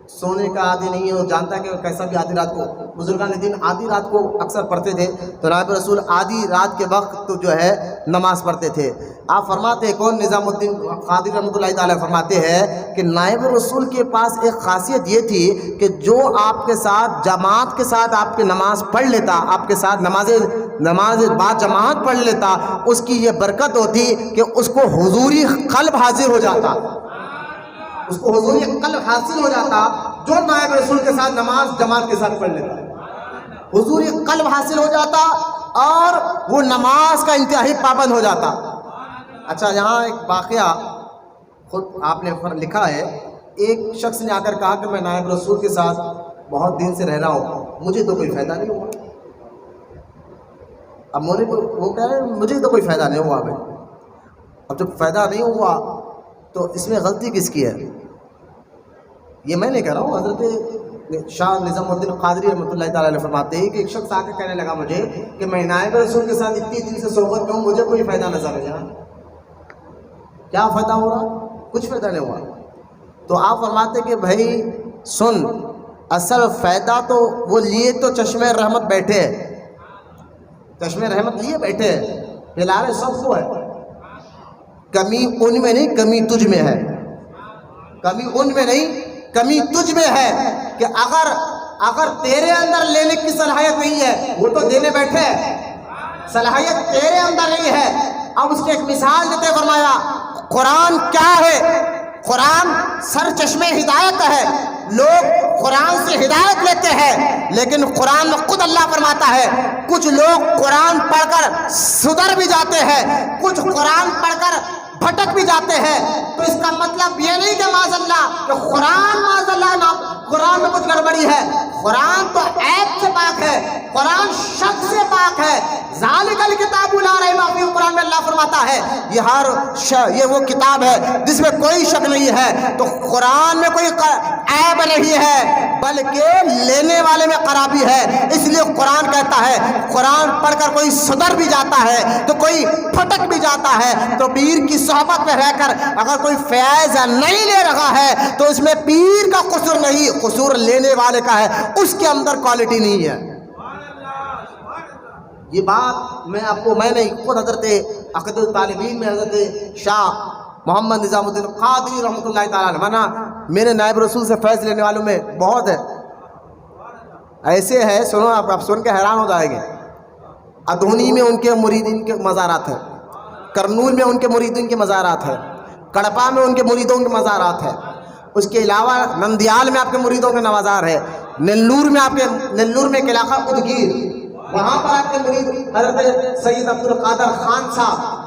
سونے کا عادی نہیں ہے وہ جانتا ہے کہ کیسا بھی آدھی رات کو بزرگان دین آدھی رات کو اکثر پڑھتے تھے. تو نائب رسول آدھی رات کے وقت جو ہے نماز پڑھتے تھے. آپ فرماتے ہیں کون نظام الدین قادری رحمۃ اللہ تعالیٰ فرماتے ہیں کہ نائب رسول کے پاس ایک خاصیت یہ تھی کہ جو آپ کے ساتھ جماعت کے ساتھ آپ کی نماز پڑھ لیتا، آپ کے ساتھ نماز بعد جماعت پڑھ لیتا، اس کی یہ برکت ہوتی کہ اس کو حضوری قلب حاضر ہو جاتا، اس کو حضوری قلب حاصل ہو جاتا. جو نائب رسول کے ساتھ نماز جماعت کے ساتھ پڑھ لیتا حضوری قلب حاصل ہو جاتا اور وہ نماز کا انتہائی پابند ہو جاتا. اچھا یہاں ایک واقعہ خود آپ نے لکھا ہے. ایک شخص نے آ کر کہا کہ میں نائب رسول کے ساتھ بہت دن سے رہ رہا ہوں، مجھے تو کوئی فائدہ نہیں ہوا. اب وہ کہہ رہے ہیں مجھے تو کوئی فائدہ نہیں ہوا. اب جب فائدہ نہیں ہوا تو اس میں غلطی کس کی ہے؟ یہ میں نہیں کہہ رہا ہوں، حضرت شاہ نظام الدین قادری رحمۃ اللہ تعالیٰ علیہ فرماتے ہیں کہ ایک شخص آ کے کہنے لگا مجھے کہ میں نائب رسول کے ساتھ اتنی دن سے صحبت کروں، مجھے کوئی فائدہ نظر نہیں آیا. کیا فائدہ ہو رہا؟ کچھ فائدہ نہیں ہوا. تو آپ فرماتے کہ بھائی سن، اصل فائدہ تو وہ لیے تو چشمے رحمت بیٹھے، چشمے رحمت لیے بیٹھے، پھیلا رہے سب کو ہے. کمی ان میں نہیں، کمی تجھ میں ہے. کمی ان میں نہیں، کمی تجھ میں ہے کہ اگر تیرے اندر لینے کی صلاحیت نہیں ہے، وہ تو دینے بیٹھے، صلاحیت تیرے اندر نہیں ہے. اب اس کی ایک مثال دیتے فرمایا قرآن کیا ہے؟ قرآن سر چشمے ہدایت ہے. لوگ قرآن سے ہدایت لیتے ہیں، لیکن قرآن میں خود اللہ فرماتا ہے کچھ لوگ قرآن پڑھ کر سدھر بھی جاتے ہیں، کچھ قرآن پڑھ کر بھٹک بھی جاتے ہیں. تو اس کا مطلب یہ نہیں کہ معاذ اللہ کہ قرآن میں کچھ گڑبڑی ہے. قرآن تو عیب سے پاک ہے، قرآن شک سے پاک ہے. ذالک الکتاب لا ریب فیہ، قرآن میں اللہ فرماتا ہے یہ وہ کتاب ہے جس میں کوئی شک نہیں ہے. تو قرآن میں کوئی عیب نہیں ہے بلکہ لینے والے میں خرابی ہے. اس لیے قرآن کہتا ہے قرآن پڑھ کر کوئی سدھر بھی جاتا ہے تو کوئی پھٹک بھی جاتا ہے. تو پیر کی صحبت میں رہ کر اگر کوئی فیض نہیں لے رہا ہے تو اس میں پیر کا قصور نہیں، قصور لینے والے کا ہے، اس کے اندر کوالٹی نہیں ہے. یہ بات میں نے خود حضرت عقد الطالبین میں حضرت شاہ محمد نظام الدین قادری رحمۃ اللہ تعالیٰ عنہ، مانا میرے نائب رسول سے فیض لینے والوں میں بہت ہے. ایسے ہے، سنو آپ سن کے حیران ہو جائیں گے. ادھونی میں ان کے مریدین کے مزارات ہیں، کرنول میں ان کے مریدین کے مزارات ہیں، کڑپا میں ان کے مریدوں کے مزارات ہیں. اس کے علاوہ نندیال میں آپ کے مریدوں کے مزار ہے. نیلور میں ایک علاقہ ادگیر، وہاں پر آپ کے مرید حضرت سید عبد القادر خان صاحب،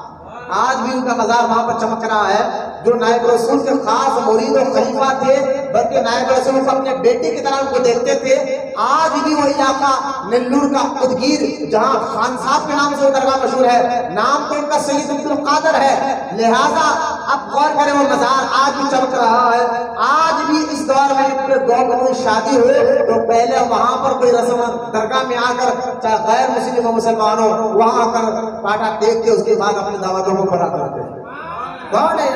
آج بھی ان کا مزار وہاں پر چمک رہا ہے، جو نائب رسول کے خاص مرید و خلیفہ تھے، بلکہ نائب رسول کو اپنے بیٹے کی طرح ان کو دیکھتے تھے. آج بھی وہ علاقہ نیلور کا ادگیر، جہاں خان صاحب کے نام سے وہ درگاہ مشہور ہے، نام تو ان کا سید عبد القادر ہے. لہذا اب غور کریں وہ مزار آج بھی چمک رہا ہے. آج بھی اس دور میں دو کوئی شادی ہوئے تو پہلے وہاں پر کوئی رسم درگاہ میں آ کر، چاہے غیر مسلم و مسلمان ہو، وہاں آ کر پاٹا ٹیک کے اس کے بعد اپنی دعوتوں کو پورا کرتے ہیں. کون ہے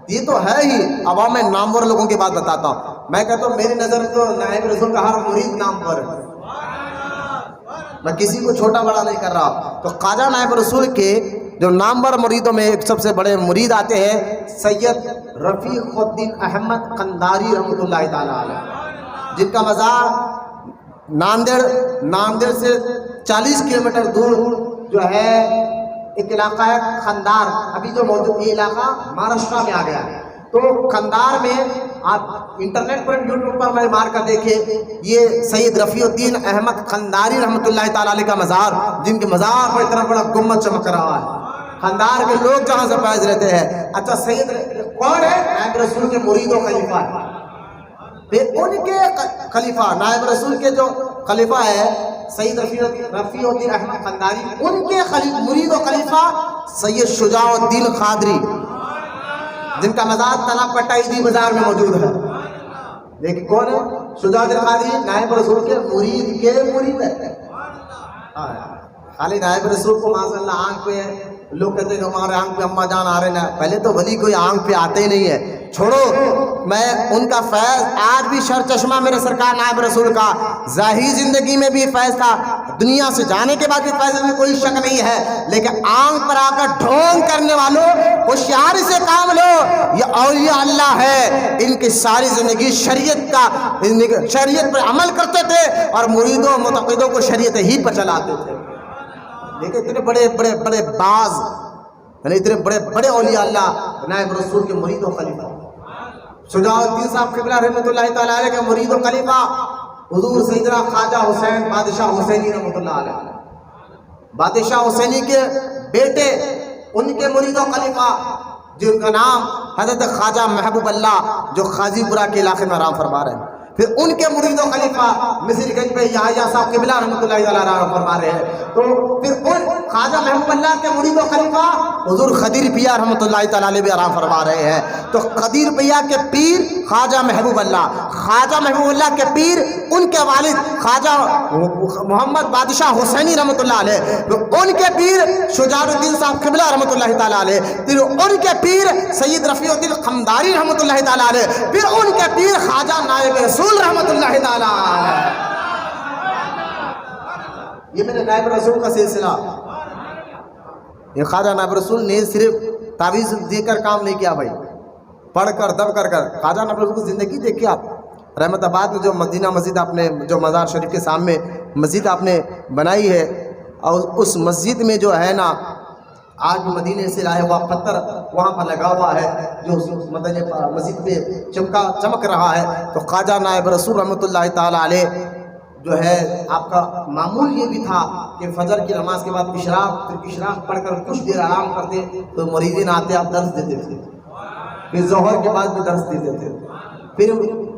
یہ تو ہے ہی. اب میں نامور لوگوں کی بات بتاتا ہوں. میں کہتا ہوں میری نظر تو نائب رسول کا ہر مرید نامور ہے. میں کسی کو چھوٹا بڑا نہیں کر رہا. تو خواجہ نائب رسول کے جو نامور مریدوں میں ایک سب سے بڑے مرید آتے ہیں سید رفیق الدین احمد قنداری رحمۃ اللہ تعالیٰ علیہ، جن کا مزار ناندیڑ سے 40 کلومیٹر دور جو ہے ایک علاقہ ہے کھندار. ابھی جو موجود یہ علاقہ مہاراشٹرا میں آ گیا ہے. تو کھندار میں آپ انٹرنیٹ پر یوٹیوب پر میں مار کر دیکھیں، یہ سید رفیع الدین احمد قنداری رحمۃ اللہ تعالیٰ علیہ کا مزار، جن کے مزار پر اتنا بڑا گنبد چمک رہا ہے. خاندار کے لوگ جہاں سے فیض لیتے ہیں. اچھا سید کون ہے؟ نائب رسول کے مرید و خلیفہ ہے. پھر ان کے خلیفہ نائب رسول کے جو خلیفہ ہے سید رفیع الدین احمد قنداری، ان کے مرید و خلیفہ سید شجاع الدین قادری، جن کا مزار تالاب کٹا عیدی بازار میں موجود ہے. لیکن کون ہے؟ شجاع الدین قادری نائب رسول کے مرید ہے. خالی نائب رسول کو ماشاء اللہ آنکھ پہ لوگ کہتے ہیں کہ ہمارے آنکھ پہ اماں جان آ رہے ہیں. پہلے تو ولی کوئی آنکھ پہ آتے ہی نہیں ہے. چھوڑو، میں ان کا فیض آج بھی شر چشمہ میرے سرکار نائب رسول کا ظاہری زندگی میں بھی فیض تھا، دنیا سے جانے کے بعد بھی فیض میں کوئی شک نہیں ہے. لیکن آنکھ پر آ کر ڈھونگ کرنے والوں ہوشیاری سے کام لو، یہ اولیاء اللہ ہے. ان کی ساری زندگی شریعت پر عمل کرتے تھے اور مریدوں متقدوں کو شریعت ہی پر چلاتے تھے. دیکھیں اتنے بڑے بڑے بڑے باز، یعنی اتنے بڑے بڑے اولیاء اللہ نائب رسول کے مرید و خلیفہ. شجاع الدین صاحب قبلہ رحمۃ اللہ تعالیٰ علیہ کے مرید و خلیفہ حضور سیدنا خواجہ حسین بادشاہ حسینی رحمۃ اللہ علیہ، بادشاہ حسینی کے بیٹے ان کے مرید و خلیفہ جن کا نام حضرت خواجہ محبوب اللہ جو خاجی پورہ کے علاقے میں آرام فرما رہے ہیں. پھر ان کے مرید و خلیفہ مصری گنج پہ یحییٰ صاحب قبلہ رحمۃ اللہ تعالیٰ آرام فرما رہے ہیں. تو پھر ان خواجہ محبوب اللہ کے مرید و خلیفہ حضور خدیر پیا رحمۃ اللہ تعالیٰ علیہ بھی آرام فرما رہے ہیں. تو خدیر پیا کے پیر خواجہ محبوب اللہ، خواجہ محبوب اللہ کے پیر ان کے والد خواجہ محمد بادشاہ حسینی رحمۃ اللہ علیہ، ان کے پیر شجاع الدین صاحب قبلہ رحمۃ اللہ تعالیٰ علیہ، پھر ان کے پیر سید رفیع الدین قنداری رحمۃ اللہ تعالیٰ علیہ، پھر ان کے پیر خواجہ نائب رسول رحمۃ اللہ تعالیٰ علیہ. یہ میرے نائب رسول کا سلسلہ. یہ خواجہ نائب رسول نے صرف تعویذ دے کر کام نہیں کیا بھائی، پڑھ کر دب کر خواجہ نائب رسول کی زندگی دیکھیے آپ. رحمت آباد میں جو مدینہ مسجد آپ نے جو مزار شریف کے سامنے مسجد آپ نے بنائی ہے، اور اس مسجد میں جو ہے نا آج مدینے سے لایا ہوا پتھر وہاں پر لگا ہوا ہے جو مسجد پہ چمک رہا ہے. تو خواجہ نائب رسول رحمۃ اللہ تعالیٰ علیہ جو ہے آپ کا معمول یہ بھی تھا کہ فجر کی نماز کے بعد اشراق پڑھ کر کچھ دیر آرام کرتے تو مریدین آتے آپ درس دیتے تھے. پھر ظہر کے بعد بھی درس دیتے تھے، پھر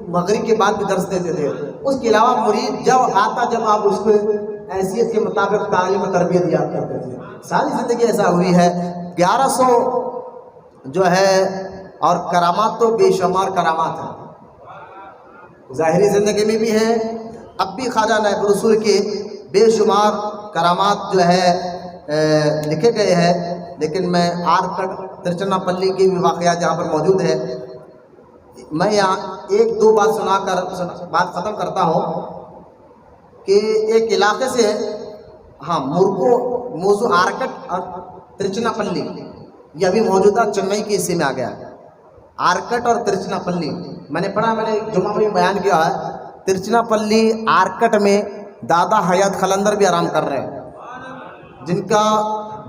مغرب کے بعد بھی درس دیتے تھے. اس کے علاوہ مرید جب آتا جب آپ اس کو حیثیت کے مطابق تعلیم و تربیت یاد کرتے تھے. ساری زندگی ایسا ہوئی ہے. 1100 جو ہے اور کرامات تو بے شمار کرامات ہیں، ظاہری زندگی میں بھی ہیں. اب بھی خواجہ نائب رسول کے بے شمار کرامات جو ہے لکھے گئے ہیں. لیکن میں آرکٹ ترچنا پلی کے بھی واقعات جہاں پر موجود ہے، میں یہاں ایک دو بات سنا کر بات ختم کرتا ہوں کہ ایک علاقے سے موضوع آرکٹ اور ترچنا پلی یہ ابھی موجودہ چنئی کے حصے میں آ گیا ہے. آرکٹ اور ترچنا پلی میں نے پڑھا، میں نے جمعہ میں بیان کیا ہے. ترچنا پلی آرکٹ میں دادا حیات خلندر بھی آرام کر رہے ہیں، جن کا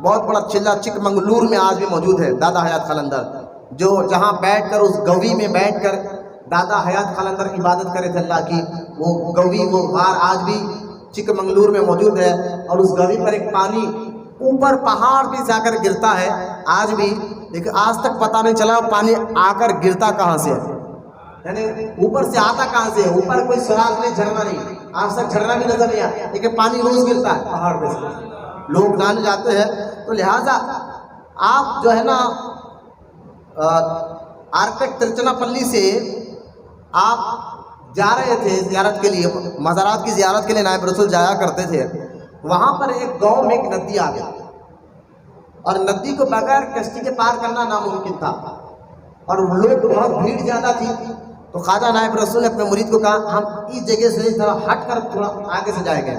بہت بڑا چلہ چک منگلور میں آج بھی موجود ہے. دادا حیات خلندر جو جہاں بیٹھ کر اس گوی میں بیٹھ کر دادا حیات خلندر عبادت کرے تھے اللہ کی، وہ گوی وہ غار آج بھی چک منگلور میں موجود ہے. اور اس گوی پر ایک پانی اوپر پہاڑ پہ جا کر گرتا ہے آج بھی، لیکن آج تک پتہ نہیں چلا پانی آ کر گرتا کہاں سے ہے، یعنی اوپر سے آتا کہاں سے ہے. اوپر کوئی سراغ نہیں، جھرنا نہیں، آج تک جھرنا بھی نظر نہیں آیا، لیکن پانی روز گرتا ہے پہاڑ پہ سے، لوگ نہانے جاتے ہیں. تو لہٰذا آپ جو ہے نا آرکٹ ترچنا پلی سے آپ جا رہے تھے زیارت کے لیے، مزارات کی زیارت کے لیے نائب رسول جایا کرتے تھے. وہاں پر ایک گاؤں میں ایک ندی آ گئی اور ندی کو بغیر کشتی کے پار کرنا ناممکن تھا، اور لوگ بہت بھیڑ زیادہ تھی، تو خواجہ نائب رسول نے اپنے مرید کو کہا ہم اس جگہ سے تھوڑا ہٹ کر تھوڑا آگے سے جائیں گے،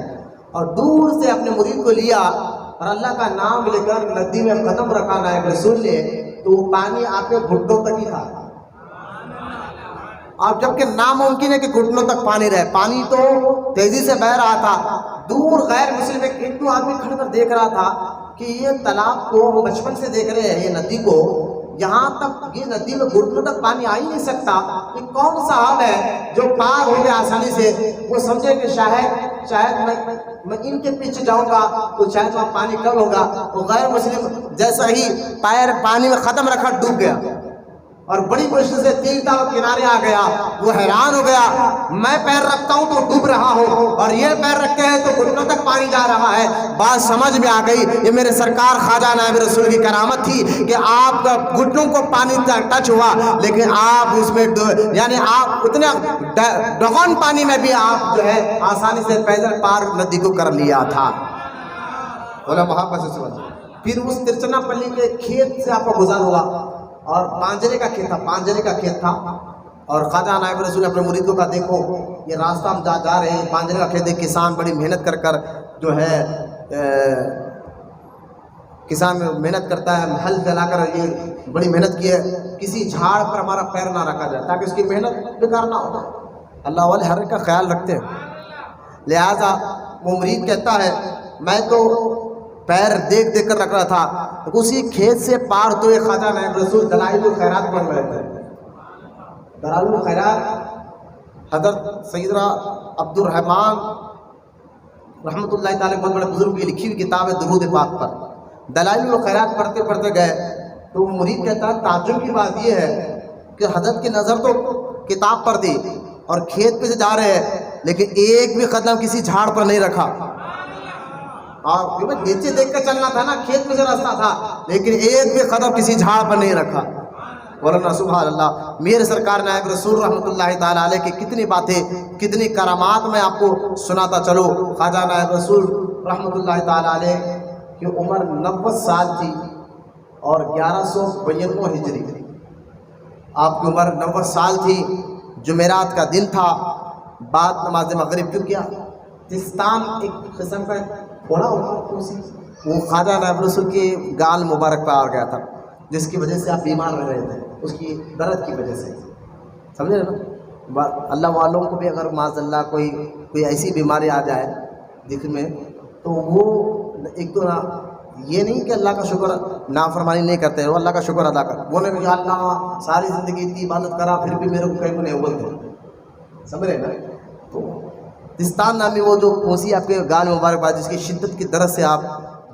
اور دور سے اپنے مرید کو لیا اور اللہ کا نام لے کر ندی میں قدم رکھا نائب رسول نے، تو وہ پانی آپ کے گھٹنوں تک ہی تھا، اور جبکہ ناممکن ہے کہ گھٹنوں تک پانی رہے، پانی تو تیزی سے بہہ رہا تھا، دور غیر مسلم ایک ہندو آدمی کھڑ کر دیکھ رہا تھا کہ یہ تالاب کو ہم بچپن سے دیکھ رہے ہیں، یہ ندی کو یہاں تک، یہ ندی میں گھٹنوں تک پانی آ ہی نہیں سکتا، یہ کون سا آب ہے جو پار ہو گیا آسانی سے؟ وہ سمجھے کہ شاید میں ان کے پیچھے جاؤں گا تو شاید وہاں پانی کم ہوگا، تو غیر مسلم جیسا ہی پیر پانی میں قدم رکھا ڈوب گیا، اور بڑی مشکل سے تیرتا ہوا کنارے آ گیا، وہ حیران ہو گیا، میں پیر رکھتا ہوں تو ڈوب رہا ہوں اور یہ پیر رکھتے ہیں تو گھٹنوں تک پانی جا رہا ہے۔ بات سمجھ میں آ گئی، یہ میرے سرکار خواجہ نائب رسول کی کرامت تھی کہ آپ کا گھٹنوں کو پانی ٹچ ہوا، لیکن آپ اس میں یعنی آپ اتنے ڈغن پانی میں بھی آپ جو ہے آسانی سے پیدل پار ندی کو کر لیا تھا۔ بولا محبت سے سمجھ۔ پھر اس ترچنا پلی کے کھیت سے آپ کو گزار ہوا، اور پانجرے کا کھیت تھا، اور خواجہ نائب رسول نے اپنے مرید کو کہا دیکھو یہ راستہ ہم جا رہے ہیں، پانجرے کا کھیت ہے، کسان بڑی محنت کر جو ہے کسان محنت کرتا ہے، ہل چلا کر یہ بڑی محنت کی ہے، کسی جھاڑ پر ہمارا پیر نہ رکھا جائے تاکہ اس کی محنت بیکار نہ ہو۔ اللہ والے ہر ایک کا خیال رکھتے ہیں، لہٰذا وہ مرید کہتا ہے میں تو پیر دیکھ کر رکھ رہا تھا، اسی کھیت سے پار تو یہ خواجہ نائب رسول دلائل الخیرات پڑھ رہے تھے۔ دلائل الخیرات حضرت سیدنا عبد الرحمن رحمۃ اللہ تعالی بہت بڑے بزرگ کی لکھی ہوئی کتاب ہے درود پاک پر، دلائل الخیرات پڑھتے گئے تو وہ مرید کہتا ہے تعجب کی بات یہ ہے کہ حضرت کی نظر تو کتاب پر تھی اور کھیت پہ سے جا رہے ہیں، لیکن ایک بھی قدم کسی جھاڑ پر نہیں رکھا، اور نیچے دیکھ کر چلنا تھا نا، کھیت میں سے راستہ تھا، لیکن ایک بھی قدم کسی جھاڑ پر نہیں رکھا۔ مولانا سبحان اللہ، میرے سرکار نائب رسول رحمۃ اللہ تعالیٰ علیہ کی کتنی باتیں، کتنی کرامات میں آپ کو سناتا چلو۔ خواجہ نائب رسول رحمۃ اللہ تعالیٰ علیہ کی عمر 90 سال تھی اور 1192 ہجری، آپ کی عمر 90 سال تھی، جمعرات کا دن تھا، بعد نماز مغرب، کیوں کیا تستان ایک قسم کا تھوڑا وہ خواجہ نائب رسول کے گال مبارک پہ آ گیا تھا، جس کی وجہ سے آپ بیمار رہ رہے تھے، اس کی درد کی وجہ سے، سمجھے نا؟ اللہ والوں کو بھی اگر معاذ اللہ کوئی ایسی بیماری آ جائے دل میں، تو وہ ایک تو نا یہ نہیں کہ اللہ کا شکر نافرمانی نہیں کرتے ہیں، وہ اللہ کا شکر ادا کر، وہ نے کہا اللہ ساری زندگی اتنی عبادت کرا پھر بھی میرے کو کہیں نہیں بولتے، سمجھ رہے نا؟ تو دستان نامی وہ جو پھونسی آپ کے گال مبارک باد، جس کی شدت کی درد سے آپ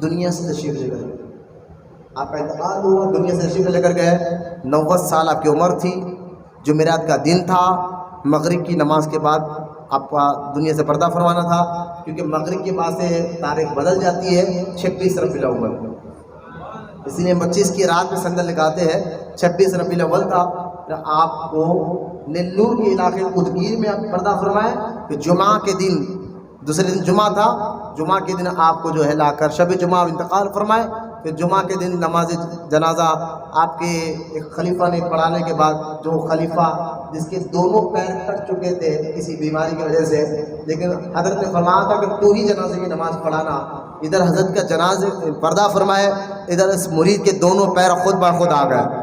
دنیا سے تشریف لے گئے، آپ کا انتقال ہوا، دنیا سے تشریف لے کر گئے، 90 سال آپ کی عمر تھی، جمعرات کا دن تھا، مغرب کی نماز کے بعد آپ کا دنیا سے پردہ فرمانا تھا، کیونکہ مغرب کے بعد سے تاریخ بدل جاتی ہے 26 ربیع الاول، اس لیے 25 کی رات میں سندل لگاتے ہیں، 26 ربیع الاول تھا، آپ کو نیلور کے علاقے ادگیر میں آپ پردہ فرمائے، کہ جمعہ کے دن، دوسرے دن جمعہ تھا، جمعہ کے دن آپ کو جو ہے لا کر شب جمعہ انتقال فرمائے، پھر جمعہ کے دن نماز جنازہ آپ کے ایک خلیفہ نے پڑھانے کے بعد، جو خلیفہ جس کے دونوں پیر کٹ چکے تھے کسی بیماری کی وجہ سے، لیکن حضرت نے فرمایا تھا کہ تو ہی جنازے کی نماز پڑھانا، ادھر حضرت کا جنازے پردہ فرمائے، ادھر اس مرید کے دونوں پیر خود بخود آ گئے،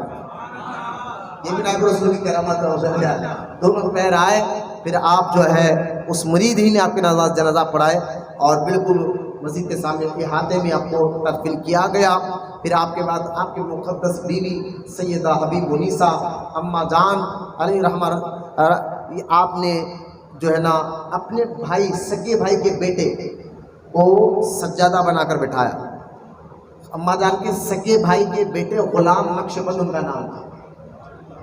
یہ بھی نائب رسول کی کرامت ہے، دونوں پیر آئے، پھر آپ جو ہے اس مرید ہی نے آپ کے نماز جنازہ پڑھائے، اور بالکل مسجد کے سامنے احاطے میں آپ کو تدفین کیا گیا۔ پھر آپ کے بعد آپ کی مقدس بیوی سیدہ حبیب النساء اماں جان علیہ رحمہ، آپ نے جو ہے نا اپنے بھائی، سگے بھائی کے بیٹے کو سجادہ بنا کر بٹھایا، اماں جان کے سگے بھائی کے بیٹے غلام نقش بند ان کا نام تھا،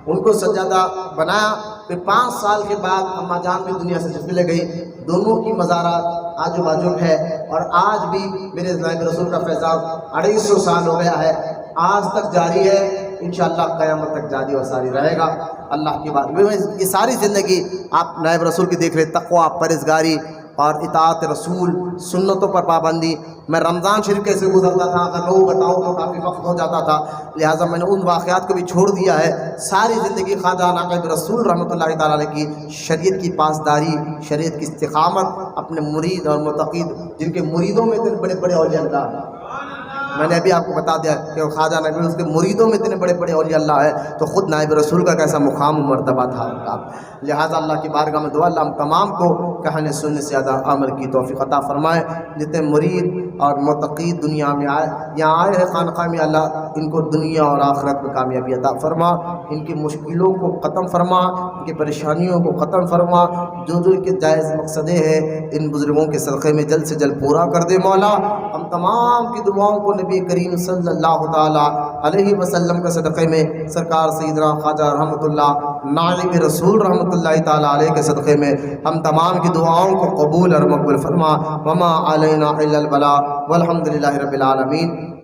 ان کو سجادہ بنایا۔ پھر 5 سال کے بعد اماں جان بھی دنیا سے چلی گئی، دونوں کی مزارات آجو باجو ہے، اور آج بھی میرے نائب رسول کا فیضان 250 سال ہو گیا ہے، آج تک جاری ہے، انشاءاللہ قیامت تک جاری و ساری رہے گا۔ اللہ کی بات، یہ ساری زندگی آپ نائب رسول کی دیکھ رہے، تقویٰ، پرہیزگاری، اور اطاعت رسول، سنتوں پر پابندی۔ میں رمضان شریف کیسے گزرتا تھا اگر لوگ بتاؤں تو کافی وقت ہو جاتا تھا، لہٰذا میں نے ان واقعات کو بھی چھوڑ دیا ہے۔ ساری زندگی خواجہ ناقب رسول رحمۃ اللہ تعالیٰ علیہ کی شریعت کی پاسداری، شریعت کی استقامت، اپنے مرید اور متقید جن کے مریدوں میں اتنے بڑے بڑے اولیاء اللہ ہیں، میں نے ابھی آپ کو بتا دیا کہ وہ خواجہ ناقب اس کے مریدوں میں اتنے بڑے بڑے اولیاء اللہ ہے، تو خود نائب رسول کا کیسا مقام و مرتبہ تھا ان کا۔ لہٰذا اللہ کی بارگاہ میں دعا اللہ ہم تمام کو کہنے سننے سے زیادہ عمل کی توفیق عطا فرمائے۔ جتنے مرید اور متقید دنیا میں آئے، یہاں آئے ہیں خانقاہ میں، اللہ ان کو دنیا اور آخرت میں کامیابی عطا فرما، ان کی مشکلوں کو ختم فرما، ان کی پریشانیوں کو ختم فرما، جو ان کے جائز مقصدیں ہیں ان بزرگوں کے صدقے میں جلد سے جلد پورا کر دے مولا۔ ہم تمام کی دعاؤں کو نبی کریم صلی اللہ تعالیٰ علیہ وسلم کے صدقے میں، سرکار سیدنا خواجہ رحمۃ اللہ نائب رسول رحمۃ اللہ تعالیٰ علیہ کے صدقے میں ہم تمام کی دعاؤں کو قبول اور مقبول فرما۔ وما علینا الا البلاغ والحمد للہ رب العالمین۔